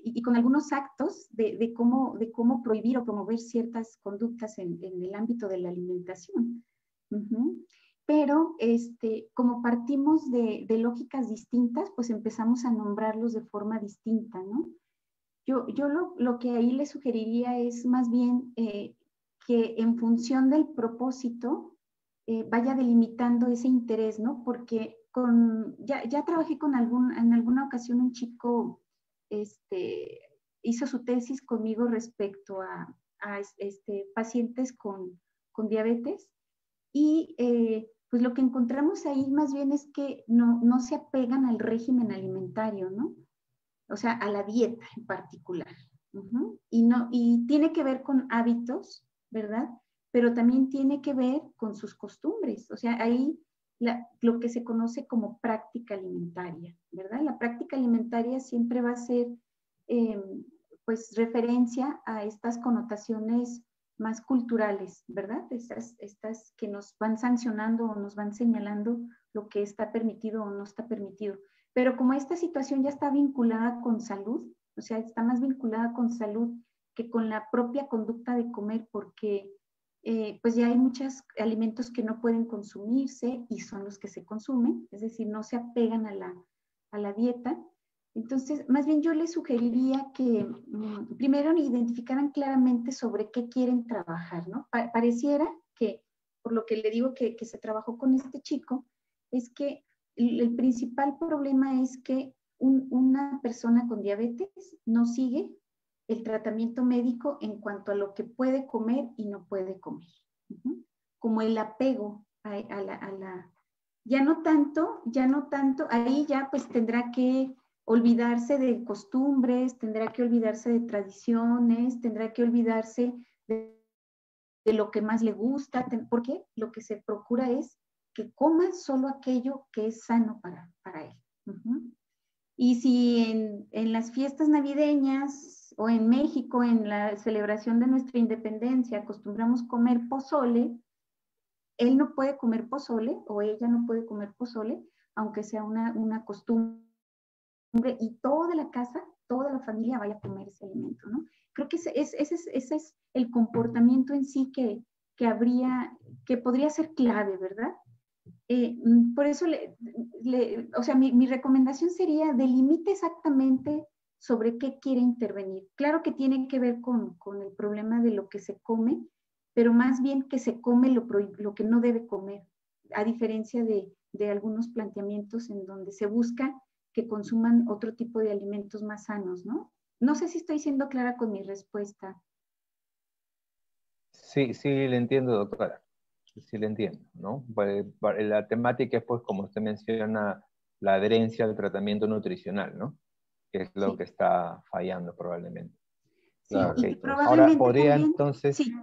y con algunos actos de cómo prohibir o promover ciertas conductas en el ámbito de la alimentación. Pero como partimos de lógicas distintas, pues empezamos a nombrarlos de forma distinta, ¿no? Yo lo que ahí le sugeriría es más bien que en función del propósito vaya delimitando ese interés, ¿no? Porque ya trabajé en alguna ocasión un chico hizo su tesis conmigo respecto a pacientes con diabetes y pues lo que encontramos ahí más bien es que no se apegan al régimen alimentario, ¿no? O sea, a la dieta en particular. Y tiene que ver con hábitos, ¿verdad? Pero también tiene que ver con sus costumbres. O sea, ahí lo que se conoce como práctica alimentaria, ¿verdad? La práctica alimentaria siempre va a ser, pues, referencia a estas connotaciones más culturales, ¿verdad? Estas que nos van sancionando o nos van señalando lo que está permitido o no está permitido. Pero como esta situación ya está vinculada con salud, o sea, está más vinculada con salud que con la propia conducta de comer, porque pues ya hay muchos alimentos que no pueden consumirse y son los que se consumen, es decir, no se apegan a la dieta. Entonces, más bien yo les sugeriría que primero identificaran claramente sobre qué quieren trabajar, ¿no? Pareciera que, por lo que le digo que se trabajó con este chico, es que el principal problema es que una persona con diabetes no sigue el tratamiento médico en cuanto a lo que puede comer y no puede comer, como el apego ya no tanto, ahí ya pues tendrá que olvidarse de costumbres, tendrá que olvidarse de tradiciones, tendrá que olvidarse de lo que más le gusta, porque lo que se procura es que coma solo aquello que es sano para él. Y si en las fiestas navideñas o en México, en la celebración de nuestra independencia, acostumbramos comer pozole, él no puede comer pozole o ella no puede comer pozole, aunque sea una costumbre, y toda la casa, toda la familia vaya a comer ese alimento, ¿no? Creo que ese es el comportamiento en sí que podría ser clave, ¿verdad? Por eso, o sea, mi recomendación sería delimite exactamente sobre qué quiere intervenir. Claro que tiene que ver con el problema de lo que se come, pero más bien que se come lo que no debe comer, a diferencia de algunos planteamientos en donde se busca que consuman otro tipo de alimentos más sanos, ¿no? No sé si estoy siendo clara con mi respuesta. Sí, sí, le entiendo, doctora. Sí, le entiendo, ¿no? La temática es, pues, como usted menciona, la adherencia al tratamiento nutricional, ¿no? Que es lo Sí. que está fallando probablemente. Sí, Claro, y Ok. Ahora, probablemente podría también, entonces, sí,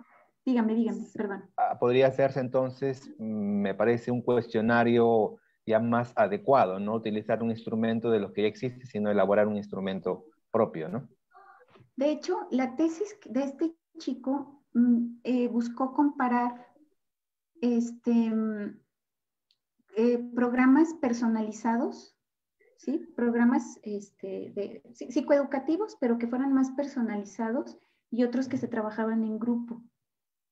dígame, perdón. podría hacerse entonces, me parece, un cuestionario ya más adecuado, no utilizar un instrumento de los que ya existe, sino elaborar un instrumento propio, ¿no? De hecho, la tesis de este chico buscó comparar programas personalizados, ¿sí? Programas psicoeducativos, pero que fueran más personalizados, y otros que se trabajaban en grupo.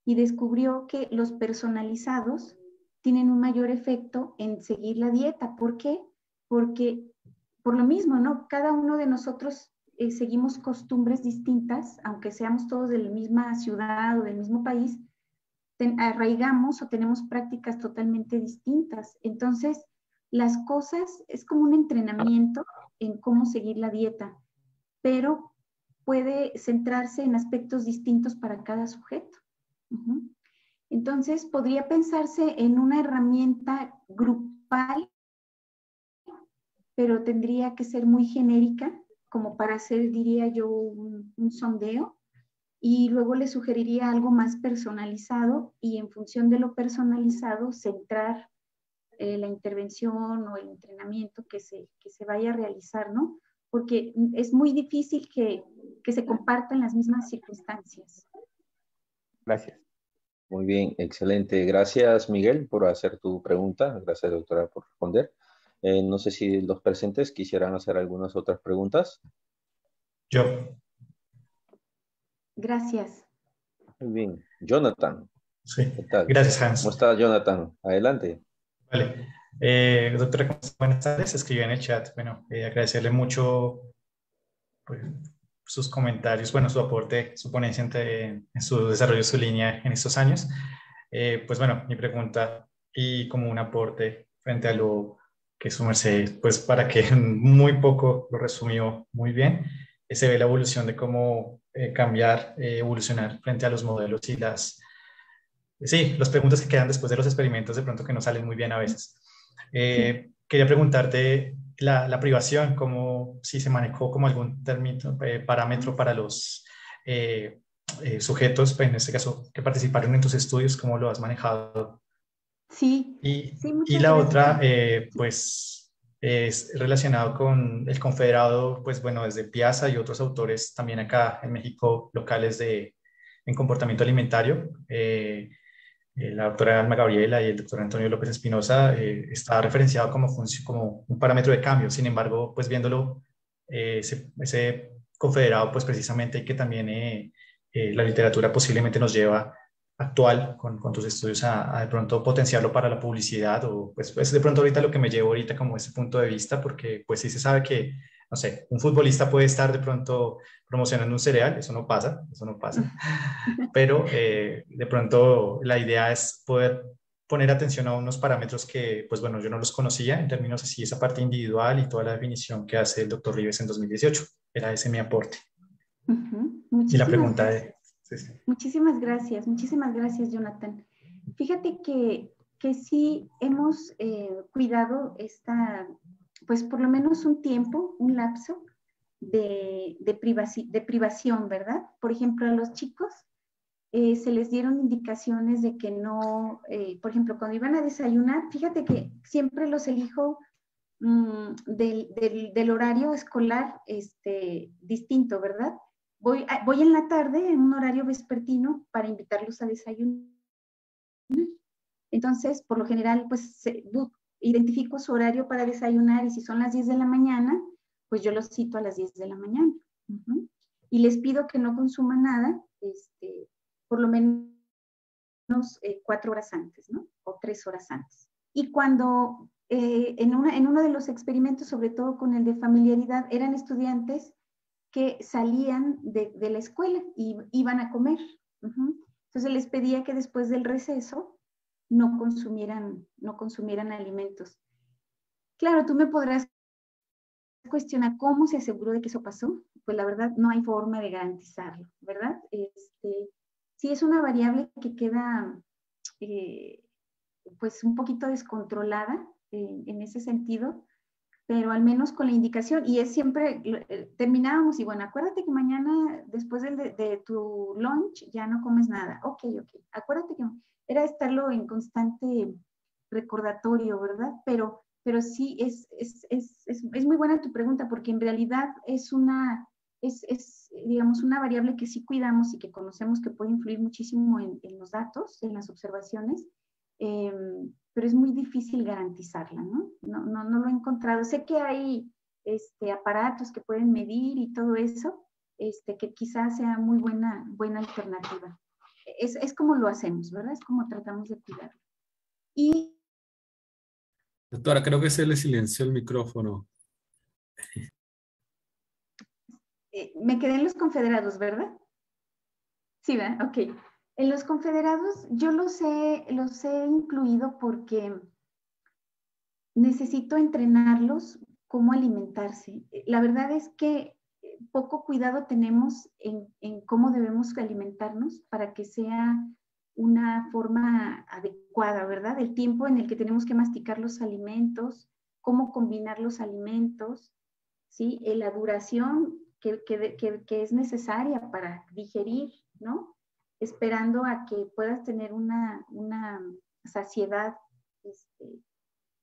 Y descubrió que los personalizados tienen un mayor efecto en seguir la dieta. ¿Por qué? Porque por lo mismo, ¿no? Cada uno de nosotros seguimos costumbres distintas, aunque seamos todos de la misma ciudad o del mismo país, arraigamos o tenemos prácticas totalmente distintas. Entonces, las cosas es como un entrenamiento en cómo seguir la dieta, pero puede centrarse en aspectos distintos para cada sujeto. Entonces, podría pensarse en una herramienta grupal, pero tendría que ser muy genérica, como para hacer, diría yo, un sondeo, y luego le sugeriría algo más personalizado, y en función de lo personalizado, centrar la intervención o el entrenamiento que se vaya a realizar, ¿no? Porque es muy difícil que se compartan las mismas circunstancias. Gracias. muy bien, excelente. Gracias, Miguel, por hacer tu pregunta. Gracias, doctora, por responder. No sé si los presentes quisieran hacer algunas otras preguntas. Yo, Gracias. Muy bien. Jonathan, sí. ¿qué tal? Gracias, ¿Cómo Hans. está, Jonathan? Adelante. Vale. Doctora, ¿cómo está? Buenas tardes. Escribí en el chat. Bueno, agradecerle mucho, pues, sus comentarios, bueno, su aporte, su ponencia en su desarrollo, su línea en estos años. Pues bueno, mi pregunta y como un aporte frente a lo que su merced, pues para que muy poco lo resumió muy bien, se ve la evolución de cómo cambiar, evolucionar frente a los modelos y las preguntas que quedan después de los experimentos de pronto que no salen muy bien a veces. Quería preguntarte la privación, como si se manejó como algún parámetro para los sujetos, pues en este caso, que participaron en tus estudios, cómo lo has manejado. Sí, Y, sí, y muchas la gracias. otra, pues, es relacionado con el confederado, pues bueno, desde Piazza y otros autores también acá en México, locales en comportamiento alimentario. La doctora Alma Gabriela y el doctor Antonio López Espinosa, está referenciado como un parámetro de cambio. Sin embargo, pues viéndolo, ese confederado, pues precisamente que también la literatura posiblemente nos lleva actual con tus estudios a de pronto potenciarlo para la publicidad, o pues de pronto ahorita lo que me llevo ahorita como ese punto de vista, porque pues sí se sabe que, no sé, un futbolista puede estar de pronto promocionando un cereal, eso no pasa, pero de pronto la idea es poder poner atención a unos parámetros que, pues bueno, yo no los conocía en términos así, esa parte individual y toda la definición que hace el doctor Rives en 2018. Era ese mi aporte. Y la Muchísimas pregunta gracias. de... Sí, sí. Muchísimas gracias, Jonathan. Fíjate que sí hemos cuidado pues por lo menos un tiempo, un lapso de privación, ¿verdad? Por ejemplo, a los chicos se les dieron indicaciones de que no, por ejemplo, cuando iban a desayunar, fíjate que siempre los elijo del horario escolar distinto, ¿verdad? Voy en la tarde, en un horario vespertino, para invitarlos a desayunar. Entonces, por lo general, pues identifico su horario para desayunar y si son las 10 de la mañana, pues yo los cito a las 10 de la mañana. Y les pido que no consuman nada, por lo menos 4 horas antes, ¿no? O 3 horas antes. Y cuando en uno de los experimentos, sobre todo con el de familiaridad, eran estudiantes que salían de la escuela y iban a comer. Entonces les pedía que después del receso no consumieran alimentos. Claro, tú me podrás cuestionar cómo se aseguró de que eso pasó. Pues la verdad no hay forma de garantizarlo, ¿verdad? Sí es una variable que queda pues un poquito descontrolada en ese sentido, pero al menos con la indicación, y es siempre, terminábamos y bueno, acuérdate que mañana después de tu lunch ya no comes nada. Ok, acuérdate que era estarlo en constante recordatorio, ¿verdad? Pero sí, es muy buena tu pregunta, porque en realidad digamos, una variable que sí cuidamos y que conocemos que puede influir muchísimo en los datos, en las observaciones, pero es muy difícil garantizarla, ¿no? No lo he encontrado. Sé que hay aparatos que pueden medir y todo eso, que quizás sea muy buena alternativa. Es como lo hacemos, ¿verdad? Es como tratamos de cuidarlo. Y Doctora, creo que se le silenció el micrófono. me quedé en los confederados, ¿verdad? Sí, ¿verdad? Ok. En los confederados yo los he incluido porque necesito entrenarlos cómo alimentarse. La verdad es que poco cuidado tenemos en cómo debemos alimentarnos para que sea una forma adecuada, ¿verdad? El tiempo en el que tenemos que masticar los alimentos, cómo combinar los alimentos, ¿sí? La duración que es necesaria para digerir, ¿no? Esperando a que puedas tener una saciedad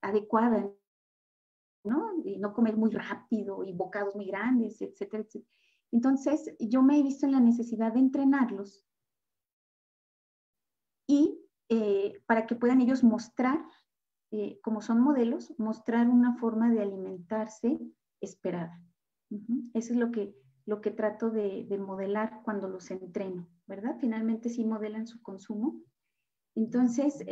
adecuada, ¿no? Y no comer muy rápido y bocados muy grandes, etcétera, etcétera. Entonces, yo me he visto en la necesidad de entrenarlos y para que puedan ellos mostrar, como son modelos, mostrar una forma de alimentarse esperada. Eso es lo que trato de modelar cuando los entreno, ¿verdad? Finalmente sí modelan su consumo. Entonces,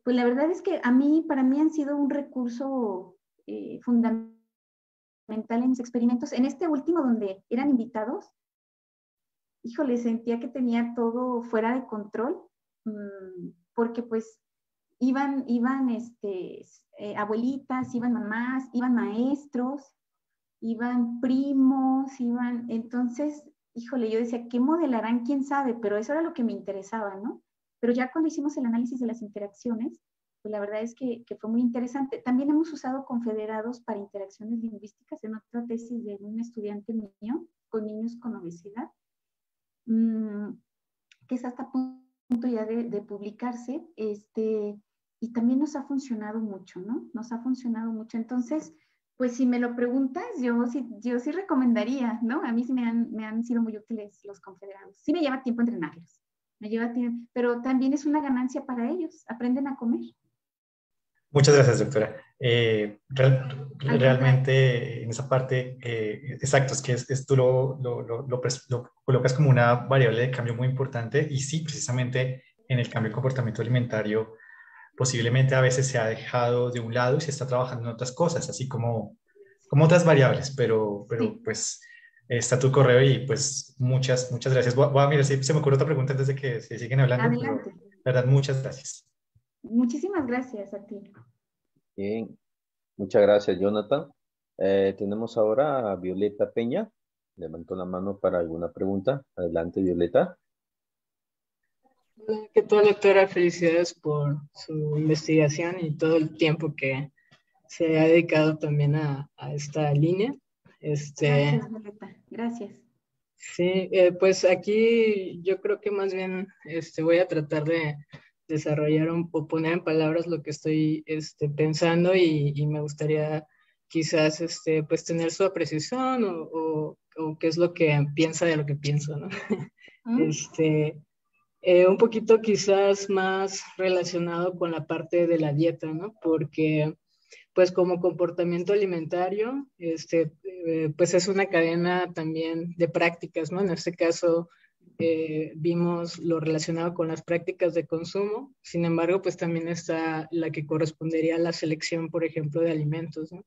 pues la verdad es que para mí han sido un recurso fundamental en mis experimentos. En este último, donde eran invitados, híjole, sentía que tenía todo fuera de control, porque pues iban abuelitas, iban mamás, iban maestros, iban primos, entonces, híjole, yo decía, ¿qué modelarán? ¿Quién sabe? Pero eso era lo que me interesaba, ¿no? Pero ya cuando hicimos el análisis de las interacciones, pues la verdad es que fue muy interesante. También hemos usado confederados para interacciones lingüísticas en otra tesis de un estudiante mío con niños con obesidad, que es hasta punto ya de publicarse, y también nos ha funcionado mucho, ¿no? Nos ha funcionado mucho. Entonces, pues si me lo preguntas, yo sí recomendaría, ¿no? A mí sí me han sido muy útiles los confederados. Sí me lleva tiempo entrenarlos, me lleva tiempo, pero también es una ganancia para ellos, aprenden a comer. Muchas gracias, doctora. Realmente en esa parte, exacto, es que tú lo colocas como una variable de cambio muy importante y sí, precisamente en el cambio de comportamiento alimentario, posiblemente a veces se ha dejado de un lado y se está trabajando en otras cosas, así como otras variables, pero Sí. pues está tu correo y pues muchas gracias. Voy a mirar si se me ocurre otra pregunta antes de que se siguen hablando, Adelante. pero la verdad, muchas gracias. Muchísimas gracias a ti. Bien, muchas gracias, Jonathan. Tenemos ahora a Violeta Peña. Levantó la mano para alguna pregunta. Adelante, Violeta. Hola, ¿qué tal, doctora? Felicidades por su investigación y todo el tiempo que se ha dedicado también a esta línea. Gracias, Violeta. Gracias. Sí, pues aquí yo creo que más bien voy a tratar de desarrollar o poner en palabras lo que estoy pensando y me gustaría quizás pues tener su apreciación o qué es lo que piensa de lo que pienso, ¿no? ¿Mm? Un poquito quizás más relacionado con la parte de la dieta, ¿no? Porque pues como comportamiento alimentario, pues es una cadena también de prácticas, ¿no? En este caso vimos lo relacionado con las prácticas de consumo, sin embargo, pues también está la que correspondería a la selección, por ejemplo, de alimentos, ¿no?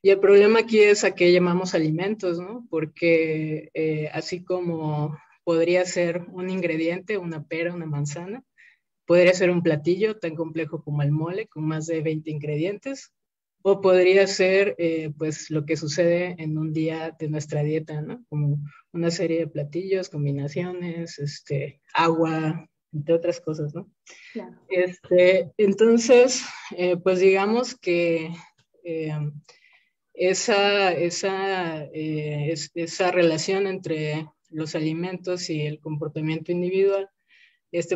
Y el problema aquí es a qué llamamos alimentos, ¿no? Porque así como podría ser un ingrediente, una pera, una manzana, podría ser un platillo tan complejo como el mole, con más de 20 ingredientes, o podría ser pues lo que sucede en un día de nuestra dieta, ¿no? Como una serie de platillos, combinaciones, agua, entre otras cosas, ¿no? Claro. Entonces, pues digamos que eh, esa relación entre los alimentos y el comportamiento individual,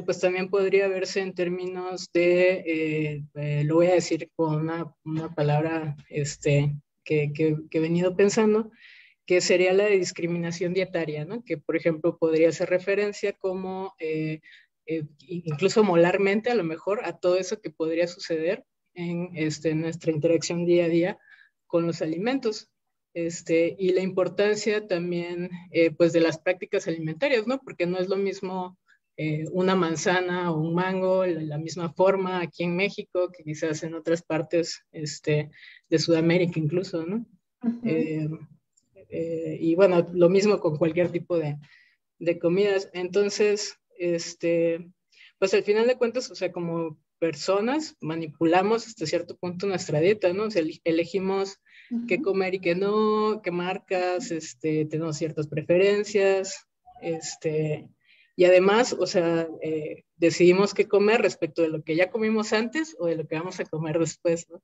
pues también podría verse en términos de, lo voy a decir con una palabra que he venido pensando, que sería la de discriminación dietaria, ¿no? Que, por ejemplo, podría hacer referencia como, incluso molarmente, a lo mejor, a todo eso que podría suceder en nuestra interacción día a día con los alimentos. Y la importancia también, pues, de las prácticas alimentarias, ¿no? Porque no es lo mismo una manzana o un mango, la misma forma aquí en México que quizás en otras partes de Sudamérica incluso, ¿no? Ujú. Eh, y bueno, lo mismo con cualquier tipo de comidas. Entonces, pues al final de cuentas, o sea, como personas manipulamos hasta cierto punto nuestra dieta, ¿no? O sea, elegimos qué Ujú. comer y qué no, qué marcas, tenemos ciertas preferencias, y además, o sea, decidimos qué comer respecto de lo que ya comimos antes o de lo que vamos a comer después, ¿no?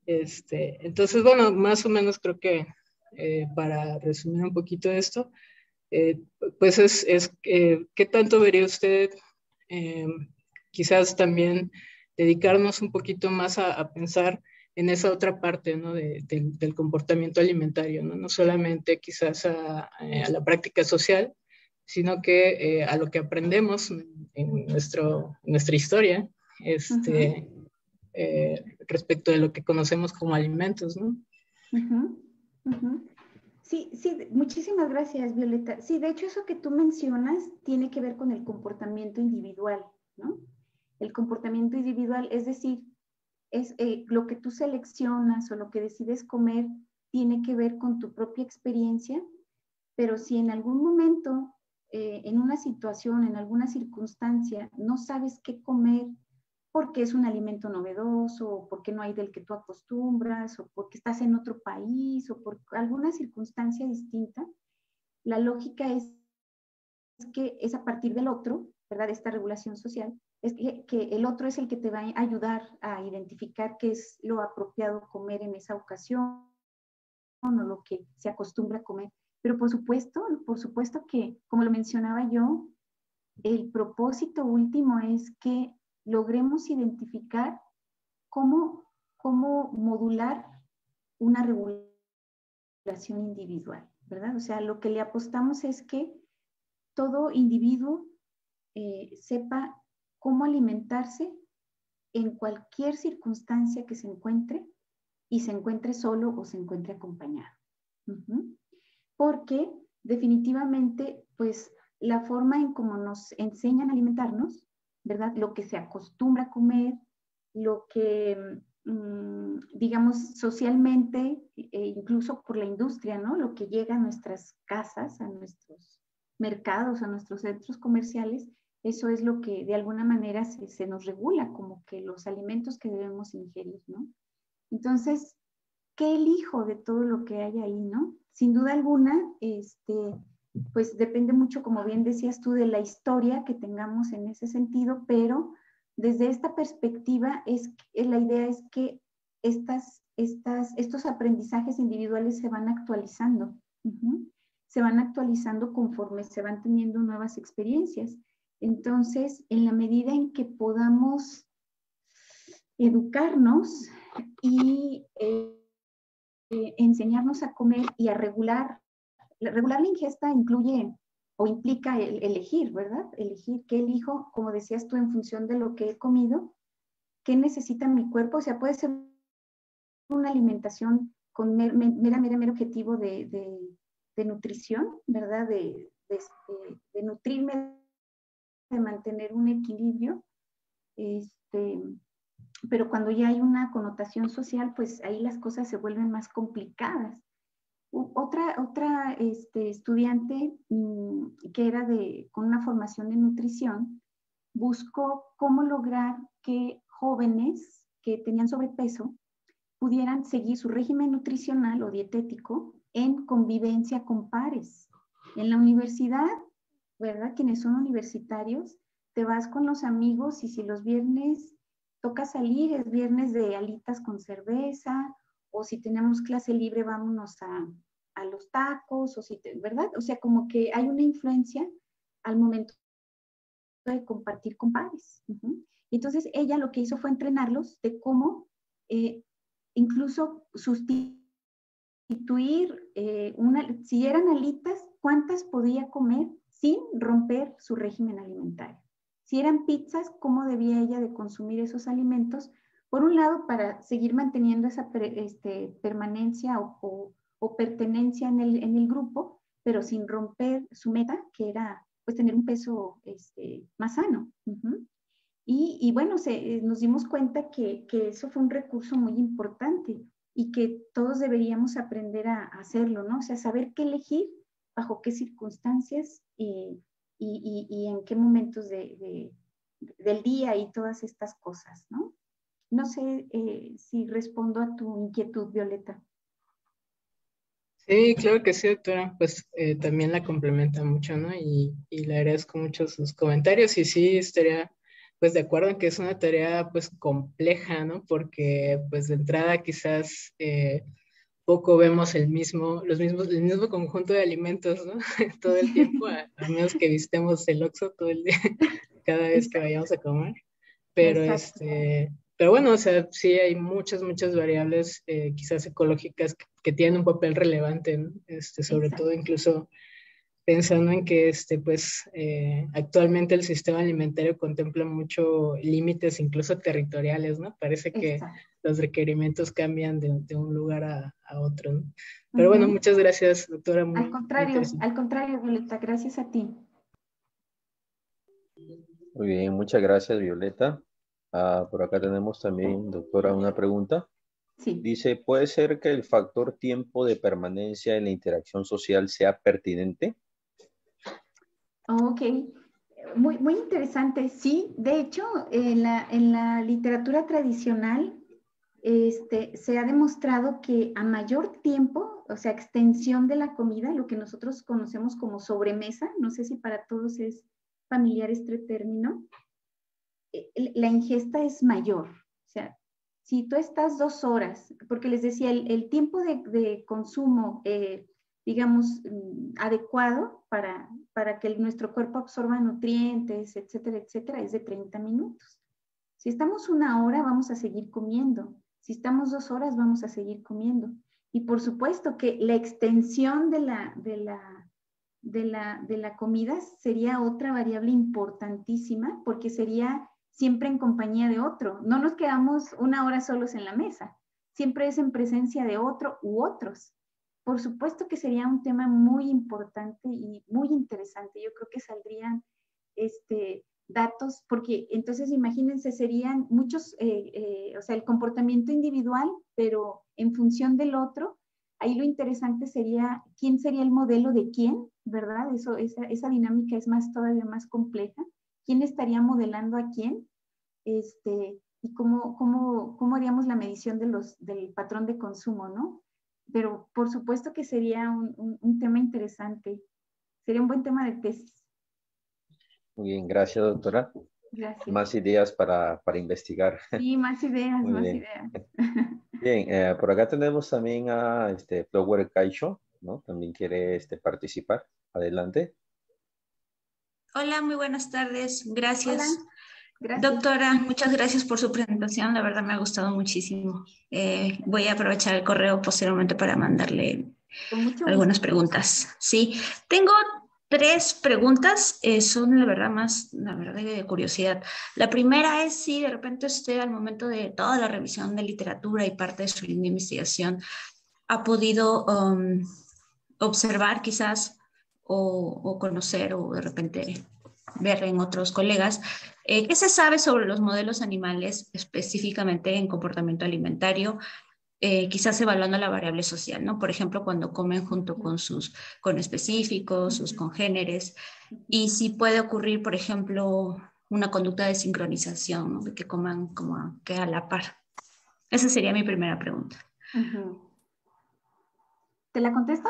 Entonces, bueno, más o menos creo que para resumir un poquito esto, eh, pues ¿qué tanto vería usted eh, quizás también dedicarnos un poquito más a pensar en esa otra parte, ¿no? Del comportamiento alimentario, ¿no? No solamente quizás a la práctica social, sino que a lo que aprendemos en nuestra historia, Ujú. respecto de lo que conocemos como alimentos, ¿no? Ujú. Ujú. Sí, sí, muchísimas gracias, Violeta. Sí, de hecho, eso que tú mencionas tiene que ver con el comportamiento individual, ¿no? El comportamiento individual, es decir, es lo que tú seleccionas o lo que decides comer tiene que ver con tu propia experiencia, pero si en algún momento, en una situación, en alguna circunstancia, no sabes qué comer porque es un alimento novedoso, o porque no hay del que tú acostumbras, o porque estás en otro país, o por alguna circunstancia distinta, la lógica es que es a partir del otro, ¿verdad? Esta regulación social, es que el otro es el que te va a ayudar a identificar qué es lo apropiado comer en esa ocasión o lo que se acostumbra a comer. Pero por supuesto que, como lo mencionaba yo, el propósito último es que logremos identificar cómo modular una regulación individual, ¿verdad? O sea, lo que le apostamos es que todo individuo sepa cómo alimentarse en cualquier circunstancia que se encuentre y se encuentre solo o se encuentre acompañado. Uh-huh. Porque definitivamente, pues, la forma en cómo nos enseñan a alimentarnos, ¿verdad? Lo que se acostumbra a comer, lo que, digamos, socialmente, incluso por la industria, ¿no? Lo que llega a nuestras casas, a nuestros mercados, a nuestros centros comerciales, eso es lo que de alguna manera se nos regula, como que los alimentos que debemos ingerir, ¿no? Entonces, ¿qué elijo de todo lo que hay ahí, no? Sin duda alguna, pues depende mucho, como bien decías tú, de la historia que tengamos en ese sentido, pero desde esta perspectiva la idea es que estos aprendizajes individuales se van actualizando. Se van actualizando conforme se van teniendo nuevas experiencias. Entonces, en la medida en que podamos educarnos y enseñarnos a comer y a regular la ingesta incluye o implica elegir, ¿verdad? Elegir qué elijo, como decías tú, en función de lo que he comido, qué necesita mi cuerpo. O sea, puede ser una alimentación con mero objetivo de nutrición, ¿verdad? De nutrirme, de mantener un equilibrio. Pero cuando ya hay una connotación social, pues ahí las cosas se vuelven más complicadas. Otra estudiante que era con una formación en nutrición buscó cómo lograr que jóvenes que tenían sobrepeso pudieran seguir su régimen nutricional o dietético en convivencia con pares. En la universidad, ¿verdad? Quienes son universitarios, te vas con los amigos y si los viernes toca salir, es viernes de alitas con cerveza, o si tenemos clase libre, vámonos a los tacos, ¿verdad? O sea, como que hay una influencia al momento de compartir con pares. Y entonces ella lo que hizo fue entrenarlos de cómo incluso sustituir, si eran alitas, cuántas podía comer sin romper su régimen alimentario. Si eran pizzas, cómo debía ella de consumir esos alimentos, por un lado, para seguir manteniendo esa permanencia o pertenencia en el grupo, pero sin romper su meta, que era pues tener un peso más sano. Y bueno, nos dimos cuenta que eso fue un recurso muy importante y que todos deberíamos aprender a hacerlo, ¿no? O sea, saber qué elegir, bajo qué circunstancias y en qué momentos del día y todas estas cosas, ¿no? No sé si respondo a tu inquietud, Violeta. Sí, claro que sí, doctora. Pues también la complementa mucho, ¿no? Y le agradezco mucho sus comentarios y sí estaría pues de acuerdo en que es una tarea pues compleja, ¿no? Porque pues de entrada quizás poco vemos el mismo conjunto de alimentos, ¿no? Todo el tiempo, a menos que visitemos el Oxxo todo el día, cada vez que vayamos a comer. Pero Exacto. pero bueno, o sea, sí hay muchas variables quizás ecológicas que tienen un papel relevante, ¿no? Sobre Exacto. todo incluso pensando en que pues actualmente el sistema alimentario contempla mucho límites incluso territoriales, ¿no? Parece que Exacto. los requerimientos cambian de un lugar a otro, ¿no? Pero bueno, muchas gracias, doctora. Muy Al contrario, Violeta, gracias a ti. Muy bien, muchas gracias, Violeta. Por acá tenemos también, doctora, una pregunta. Sí. Dice, ¿puede ser que el factor tiempo de permanencia en la interacción social sea pertinente? Ok, muy interesante. Sí, de hecho, en la literatura tradicional se ha demostrado que a mayor tiempo, o sea, extensión de la comida, lo que nosotros conocemos como sobremesa, no sé si para todos es familiar este término, la ingesta es mayor. O sea, si tú estás 2 horas, porque les decía, el tiempo de consumo, digamos, adecuado para que nuestro cuerpo absorba nutrientes, etcétera, etcétera, es de 30 minutos. Si estamos 1 hora, vamos a seguir comiendo. Si estamos 2 horas, vamos a seguir comiendo. Y por supuesto que la extensión de la comida sería otra variable importantísima, porque sería siempre en compañía de otro. No nos quedamos 1 hora solos en la mesa, siempre es en presencia de otro u otros. Por supuesto que sería un tema muy importante y muy interesante. Yo creo que saldrían datos, porque entonces imagínense, serían muchos, o sea, el comportamiento individual, pero en función del otro. Ahí lo interesante sería quién sería el modelo de quién, ¿verdad? Esa dinámica es todavía más compleja. ¿Quién estaría modelando a quién? Y cómo haríamos la medición del patrón de consumo, ¿no? Pero por supuesto que sería un tema interesante. Sería un buen tema de tesis. Muy bien, gracias, doctora. Gracias. Más ideas para investigar. Sí, más ideas, Muy más bien. ideas. Bien, por acá tenemos también a Flower Caicho, ¿no? También quiere participar. Adelante. Hola, muy buenas tardes. Gracias. Hola, gracias. Doctora, muchas gracias por su presentación. La verdad me ha gustado muchísimo. Voy a aprovechar el correo posteriormente para mandarle Con mucho algunas gusto. preguntas. Sí, tengo 3 preguntas. Son la verdad, de curiosidad. La primera es si de repente usted al momento de toda la revisión de literatura y parte de su línea de investigación ha podido observar quizás o conocer o de repente ver en otros colegas. ¿Qué se sabe sobre los modelos animales específicamente en comportamiento alimentario? Quizás evaluando la variable social, ¿no? Por ejemplo, cuando comen junto con sus conespecíficos, sus congéneres, y si puede ocurrir, por ejemplo, una conducta de sincronización, ¿no? De que coman como que a la par. Esa sería mi primera pregunta. ¿Te la contesto?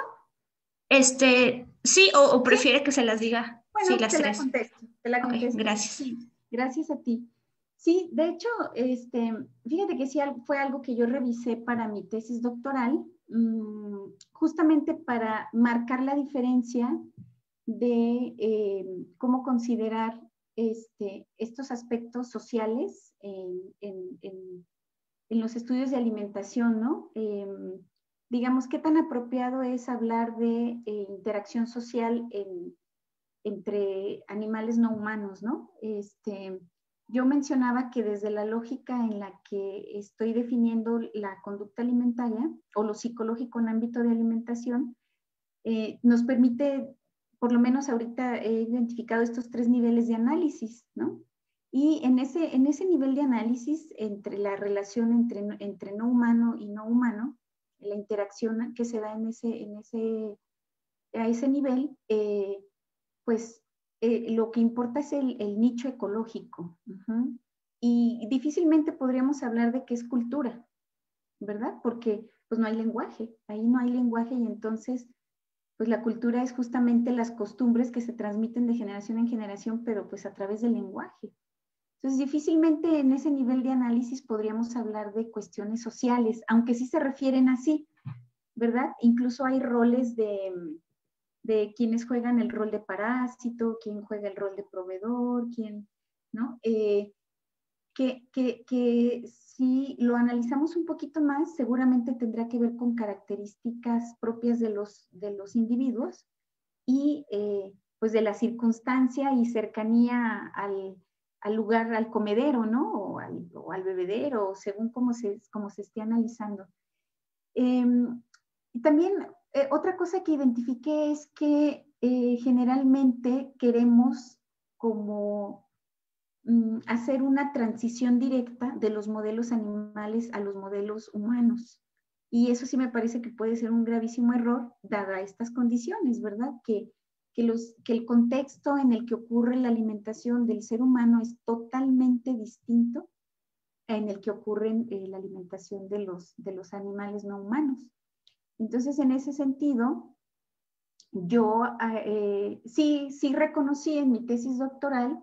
Sí, o prefiere que se las diga. Bueno, Sí, las te la 3. contesto, te la Okay, contesto. gracias. Sí, gracias a ti. Sí, de hecho, fíjate que sí fue algo que yo revisé para mi tesis doctoral, justamente para marcar la diferencia de cómo considerar estos aspectos sociales en los estudios de alimentación, ¿no? Digamos, qué tan apropiado es hablar de interacción social entre animales no humanos, ¿no? Yo mencionaba que desde la lógica en la que estoy definiendo la conducta alimentaria o lo psicológico en ámbito de alimentación, nos permite, por lo menos ahorita he identificado estos 3 niveles de análisis, ¿no? Y en ese nivel de análisis entre la relación entre no humano y no humano, la interacción que se da a ese nivel, pues lo que importa es el nicho ecológico. Y difícilmente podríamos hablar de qué es cultura, ¿verdad? Porque pues no hay lenguaje, ahí no hay lenguaje y entonces pues la cultura es justamente las costumbres que se transmiten de generación en generación, pero pues a través del lenguaje. Entonces difícilmente en ese nivel de análisis podríamos hablar de cuestiones sociales, aunque sí se refieren así, ¿verdad? Incluso hay roles de quienes juegan el rol de parásito, quién juega el rol de proveedor, quién, ¿no? Que si lo analizamos un poquito más, seguramente tendrá que ver con características propias de los individuos y pues de la circunstancia y cercanía al lugar, al comedero, ¿no? O al bebedero, según cómo se esté analizando. Y también otra cosa que identifiqué es que generalmente queremos como hacer una transición directa de los modelos animales a los modelos humanos. Y eso sí me parece que puede ser un gravísimo error, dada estas condiciones, ¿verdad? Que el contexto en el que ocurre la alimentación del ser humano es totalmente distinto en el que ocurre la alimentación de los animales no humanos. Entonces, en ese sentido, yo sí reconocí en mi tesis doctoral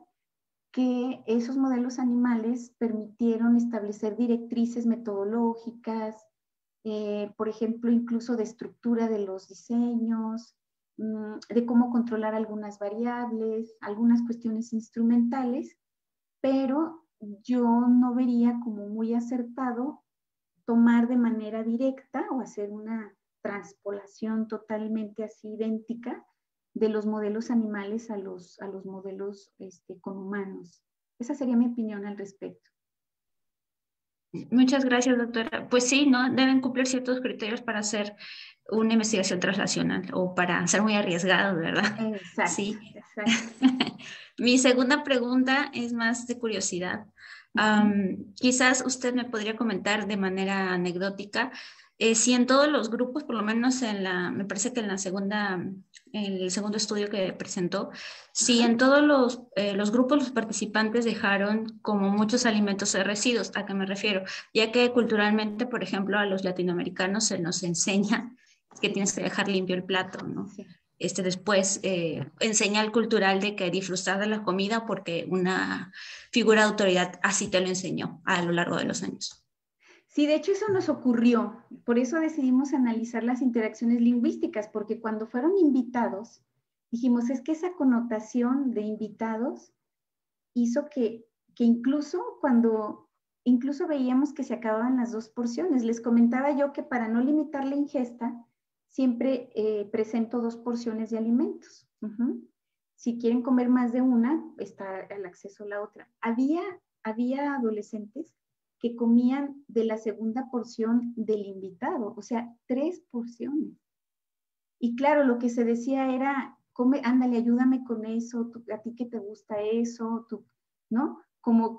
que esos modelos animales permitieron establecer directrices metodológicas, por ejemplo, incluso de estructura de los diseños, de cómo controlar algunas variables, algunas cuestiones instrumentales, pero yo no vería como muy acertado tomar de manera directa o hacer una transpolación totalmente así idéntica de los modelos animales a los modelos con humanos. Esa sería mi opinión al respecto. Muchas gracias, doctora. Pues sí, ¿no? Deben cumplir ciertos criterios para hacer una investigación translacional o para ser muy arriesgados, ¿verdad? Exacto, Sí. Exacto. Mi segunda pregunta es más de curiosidad. Quizás usted me podría comentar de manera anecdótica si en todos los grupos, por lo menos me parece que en el segundo estudio que presentó, si en todos los grupos los participantes dejaron como muchos alimentos de residuos. ¿A qué me refiero? Ya que culturalmente, por ejemplo, a los latinoamericanos se nos enseña que tienes que dejar limpio el plato, ¿no? Sí. después en señal cultural de que disfrutar de la comida porque una figura de autoridad así te lo enseñó a lo largo de los años. Sí, de hecho eso nos ocurrió, por eso decidimos analizar las interacciones lingüísticas, porque cuando fueron invitados, dijimos, es que esa connotación de invitados hizo que incluso incluso veíamos que se acababan las 2 porciones. Les comentaba yo que para no limitar la ingesta, siempre presento 2 porciones de alimentos. Si quieren comer más de una, está al acceso a la otra. Había adolescentes que comían de la segunda porción del invitado, o sea, 3 porciones. Y claro, lo que se decía era, come, ándale, ayúdame con eso, a ti que te gusta eso, ¿no? Como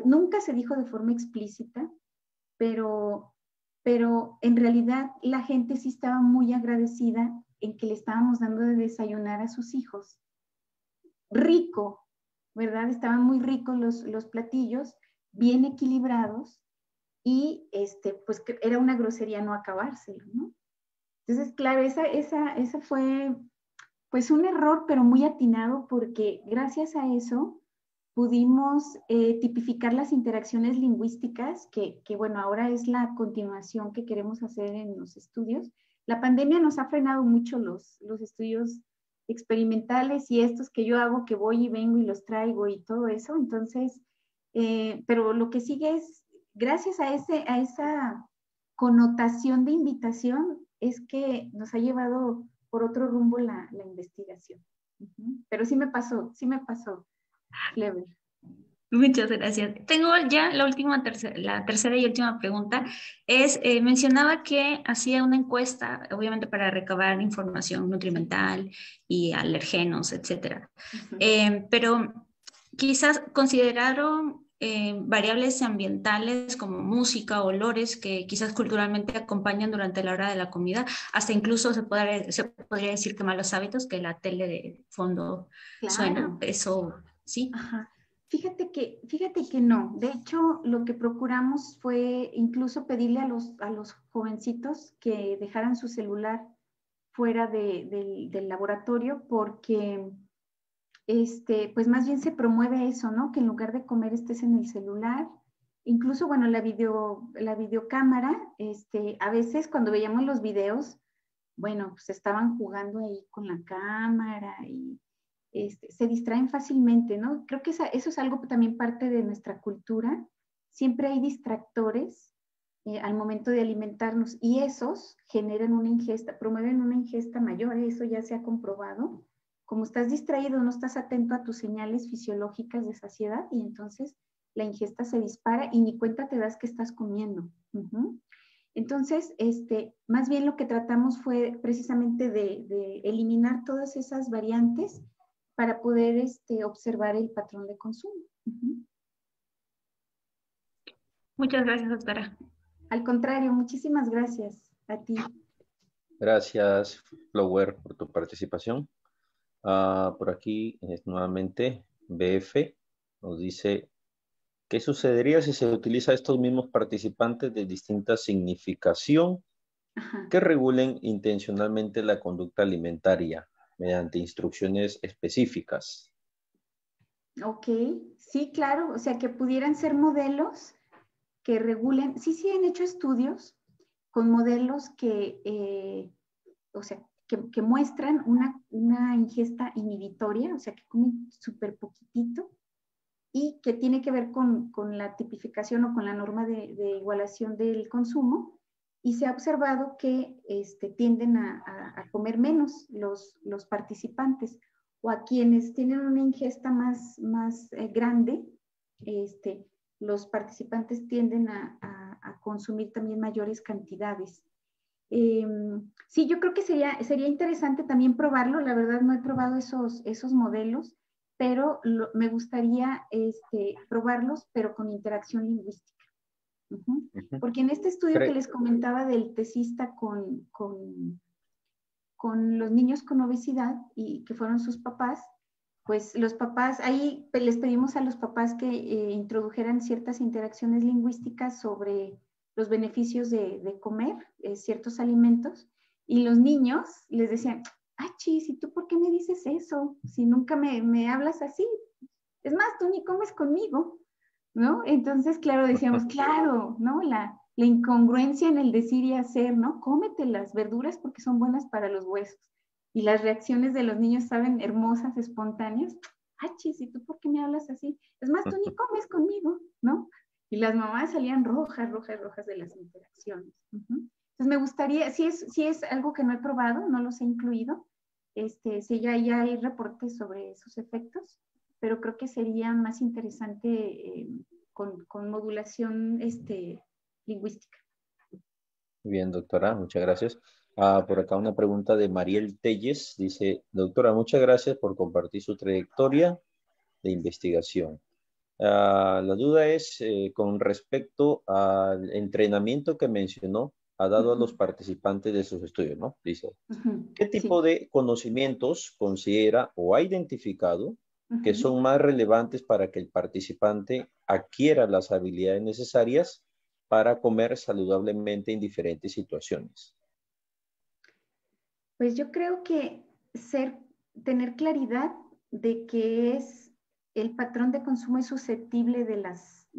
nunca se dijo de forma explícita, pero en realidad la gente sí estaba muy agradecida en que le estábamos dando de desayunar a sus hijos. Rico, ¿verdad? Estaban muy ricos los platillos, bien equilibrados, y pues era una grosería no acabárselo, ¿no? Entonces, claro, esa fue pues un error, pero muy atinado, porque gracias a eso pudimos tipificar las interacciones lingüísticas, que bueno, ahora es la continuación que queremos hacer en los estudios. La pandemia nos ha frenado mucho los estudios experimentales y estos que yo hago, que voy y vengo y los traigo y todo eso. Entonces, pero lo que sigue es, gracias a esa connotación de invitación, es que nos ha llevado por otro rumbo la investigación. Pero sí me pasó, Clever. Muchas gracias. Tengo ya la tercera y última pregunta. Mencionaba que hacía una encuesta, obviamente para recabar información nutrimental y alergenos, etcétera. Pero quizás consideraron variables ambientales como música, olores, que quizás culturalmente acompañan durante la hora de la comida, hasta incluso se podría decir que malos hábitos, que la tele de fondo suena, eso sí. Ajá. Fíjate que no. De hecho, lo que procuramos fue incluso pedirle a los jovencitos que dejaran su celular fuera del laboratorio, porque pues más bien se promueve eso, ¿no? Que en lugar de comer estés en el celular. Incluso, bueno, la videocámara, a veces cuando veíamos los videos, bueno, pues estaban jugando ahí con la cámara y se distraen fácilmente, ¿no? Creo que eso es algo también parte de nuestra cultura. Siempre hay distractores al momento de alimentarnos, y esos generan una ingesta, promueven una ingesta mayor, eso ya se ha comprobado. Como estás distraído, no estás atento a tus señales fisiológicas de saciedad, y entonces la ingesta se dispara y ni cuenta te das que estás comiendo. Entonces, más bien lo que tratamos fue precisamente de eliminar todas esas variantes para poder observar el patrón de consumo. Muchas gracias, doctora. Al contrario, muchísimas gracias a ti. Gracias, Flower, por tu participación. Por aquí, nuevamente, BF nos dice, ¿qué sucedería si se utiliza a estos mismos participantes de distinta significación que regulen intencionalmente la conducta alimentaria mediante instrucciones específicas? Ok, sí, claro, o sea, que pudieran ser modelos que regulen, sí han hecho estudios con modelos que, o sea, que muestran una ingesta inhibitoria, o sea, que comen súper poquitito, y que tiene que ver con la tipificación o con la norma de igualación del consumo, y se ha observado que tienden a comer menos los participantes, o a quienes tienen una ingesta más grande, los participantes tienden a consumir también mayores cantidades. Sí, yo creo que sería interesante también probarlo. La verdad no he probado esos modelos, pero me gustaría probarlos, pero con interacción lingüística. Porque en este estudio que les comentaba del tesista con los niños con obesidad y que fueron sus papás, pues los papás, ahí les pedimos a los papás que introdujeran ciertas interacciones lingüísticas sobre los beneficios de comer ciertos alimentos, Y los niños les decían, ah, chis, ¿y tú por qué me dices eso? Si nunca me hablas así. Es más, tú ni comes conmigo, ¿no? Entonces, claro, decíamos, claro, ¿no? La incongruencia en el decir y hacer, ¿no? Cómete las verduras porque son buenas para los huesos. Y las reacciones de los niños saben hermosas, espontáneas. Ah, chis, ¿y tú por qué me hablas así? Es más, tú ni comes conmigo, ¿no? Y las mamás salían rojas, rojas, rojas de las interacciones. Entonces me gustaría, si es algo que no he probado, no los he incluido, si ya hay reportes sobre esos efectos, pero creo que sería más interesante con modulación lingüística. Muy bien, doctora, muchas gracias. Por acá una pregunta de Mariel Telles. Dice, doctora, muchas gracias por compartir su trayectoria de investigación. La duda es con respecto al entrenamiento que mencionó, ha dado a los participantes de sus estudios, ¿no? Dice, ¿qué tipo de conocimientos considera o ha identificado que son más relevantes para que el participante adquiera las habilidades necesarias para comer saludablemente en diferentes situaciones? Pues yo creo que tener claridad de que el patrón de consumo es susceptible de las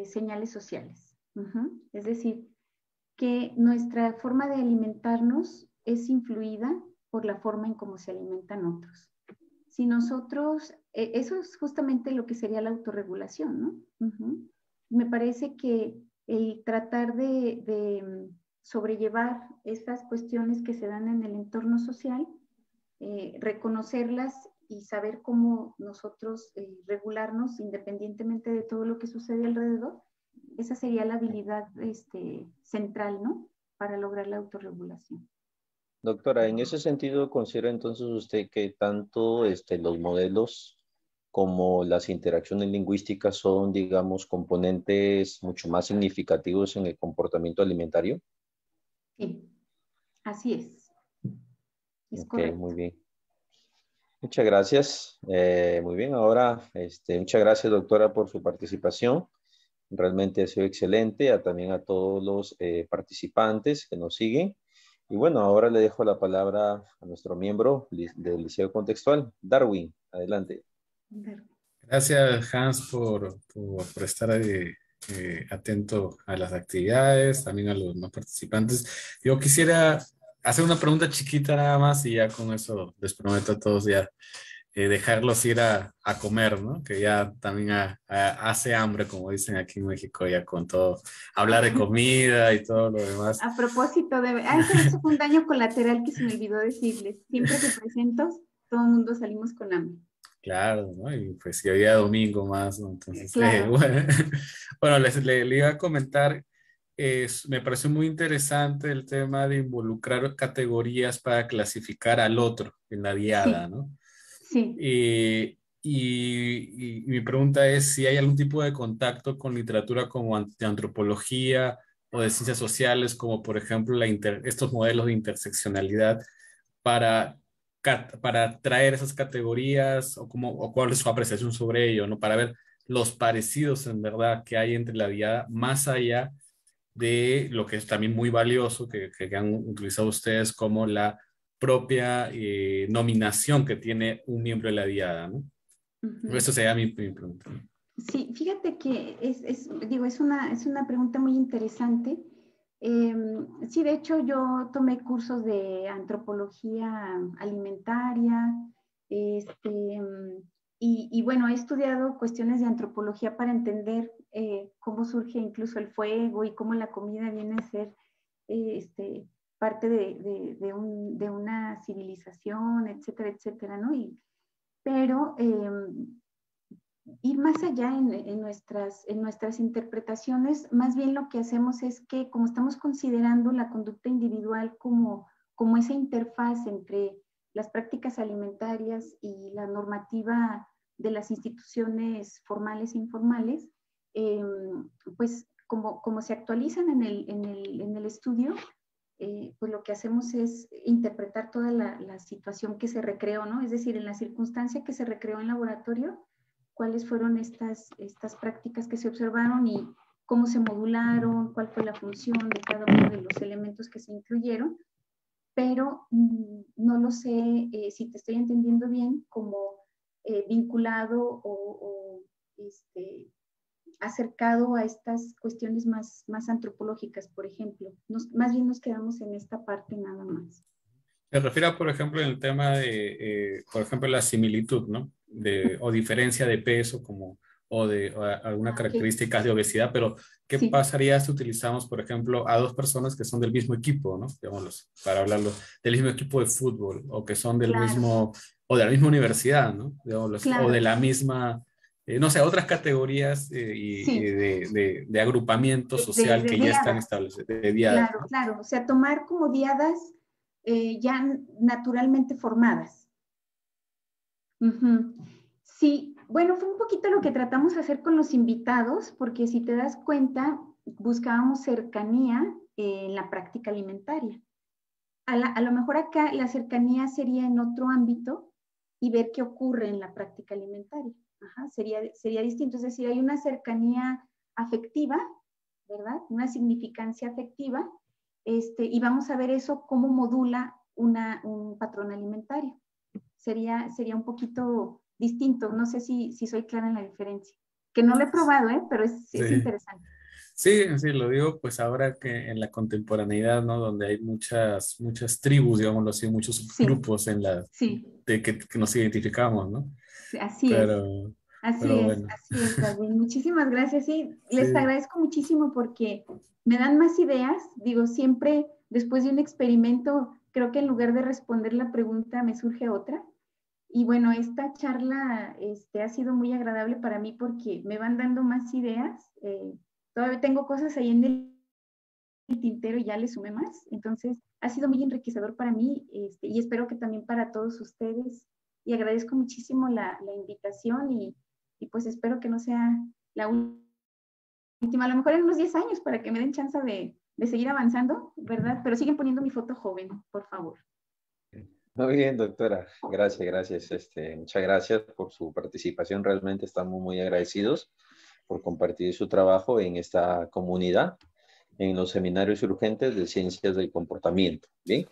señales sociales. Es decir, que nuestra forma de alimentarnos es influida por la forma en cómo se alimentan otros. Si nosotros, eso es justamente lo que sería la autorregulación, ¿no? Me parece que el tratar de sobrellevar estas cuestiones que se dan en el entorno social, reconocerlas y saber cómo nosotros regularnos independientemente de todo lo que sucede alrededor, esa sería la habilidad central, ¿no? Para lograr la autorregulación. Doctora, en ese sentido, ¿considera entonces usted que tanto los modelos como las interacciones lingüísticas son, digamos, componentes mucho más significativos en el comportamiento alimentario? Sí, así es. Es ok, correcto. muy bien. Muchas gracias. Muy bien, ahora, muchas gracias, doctora, por su participación. Realmente ha sido excelente. También a todos los participantes que nos siguen. Y bueno, ahora le dejo la palabra a nuestro miembro del Liceo Contextual, Darwin. Adelante. Gracias, Hans, por estar atento a las actividades, también a los más participantes. Yo quisiera hacer una pregunta chiquita nada más y ya con eso les prometo a todos ya dejarlos ir a comer, ¿no? Que ya también hace hambre, como dicen aquí en México, ya con todo, hablar de comida y todo lo demás. A propósito eso fue un daño colateral que se me olvidó decirles. Siempre que presento, todo el mundo salimos con hambre. Claro, ¿no? Y pues si había domingo más, ¿no? Entonces, claro. Bueno, le iba a comentar, me pareció muy interesante el tema de involucrar categorías para clasificar al otro en la diada, sí. ¿no? Sí. Y mi pregunta es si hay algún tipo de contacto con literatura como de antropología o de ciencias sociales, como por ejemplo estos modelos de interseccionalidad para traer esas categorías o cuál es su apreciación sobre ello, ¿no? Para ver los parecidos en verdad que hay entre la diada, más allá de lo que es también muy valioso que han utilizado ustedes como la propia nominación que tiene un miembro de la diada, ¿no? Eso sería mi pregunta. Sí, fíjate que es una pregunta muy interesante. Sí, de hecho yo tomé cursos de antropología alimentaria, y bueno, he estudiado cuestiones de antropología para entender cómo surge incluso el fuego y cómo la comida viene a ser parte de una civilización, etcétera, etcétera, ¿no? Pero ir más allá en nuestras interpretaciones, más bien lo que hacemos es que como estamos considerando la conducta individual como esa interfaz entre las prácticas alimentarias y la normativa de las instituciones formales e informales, pues como se actualizan en el estudio, pues lo que hacemos es interpretar toda la situación que se recreó, ¿no? Es decir, en la circunstancia que se recreó en laboratorio, cuáles fueron estas prácticas que se observaron y cómo se modularon, cuál fue la función de cada uno de los elementos que se incluyeron, pero no lo sé si te estoy entendiendo bien, como vinculado o acercado a estas cuestiones más antropológicas, por ejemplo. Más bien nos quedamos en esta parte nada más. Se refiere, por ejemplo, en el tema de, por ejemplo, la similitud, ¿no? O diferencia de peso, o alguna característica de obesidad, pero ¿qué Sí. pasaría si utilizamos, por ejemplo, a dos personas que son del mismo equipo, ¿no? Digámoslo, para hablarlo, del mismo equipo de fútbol, o que son del Claro. mismo, o de la misma universidad, ¿no? Digámoslo, Claro. o de la misma, no sé, otras categorías Sí. de agrupamiento social que ya están establecidas, de diadas, Claro, ¿no? claro. O sea, tomar como diadas ya naturalmente formadas. Uh-huh. Sí, bueno, fue un poquito lo que tratamos de hacer con los invitados, porque si te das cuenta, buscábamos cercanía en la práctica alimentaria. A lo mejor acá la cercanía sería en otro ámbito y ver qué ocurre en la práctica alimentaria. Ajá, sería distinto, es decir, hay una cercanía afectiva, ¿verdad? Una significancia afectiva, y vamos a ver eso cómo modula un patrón alimentario. Sería un poquito distinto, no sé si soy clara en la diferencia, que no lo he probado, pero es interesante. Sí, sí, lo digo pues ahora que en la contemporaneidad, ¿no? Donde hay muchas tribu, digámoslo así, muchos subgrupos en que nos identificamos, ¿no? Así pero, es. Así pero es, bueno. así es, David. Muchísimas gracias. Sí, les Sí. agradezco muchísimo porque me dan más ideas. Digo, siempre después de un experimento, creo que en lugar de responder la pregunta me surge otra. Y bueno, esta charla ha sido muy agradable para mí porque me van dando más ideas. Todavía tengo cosas ahí en el tintero y ya le sumé más. Entonces, ha sido muy enriquecedor para mí y espero que también para todos ustedes. Y agradezco muchísimo la invitación y pues espero que no sea la última, a lo mejor en unos 10 años para que me den chance de seguir avanzando, ¿verdad? Pero siguen poniendo mi foto joven, por favor. Muy bien, doctora. Gracias. Muchas gracias por su participación. Realmente estamos muy agradecidos por compartir su trabajo en esta comunidad, en los seminarios urgentes de ciencias del comportamiento. Bien.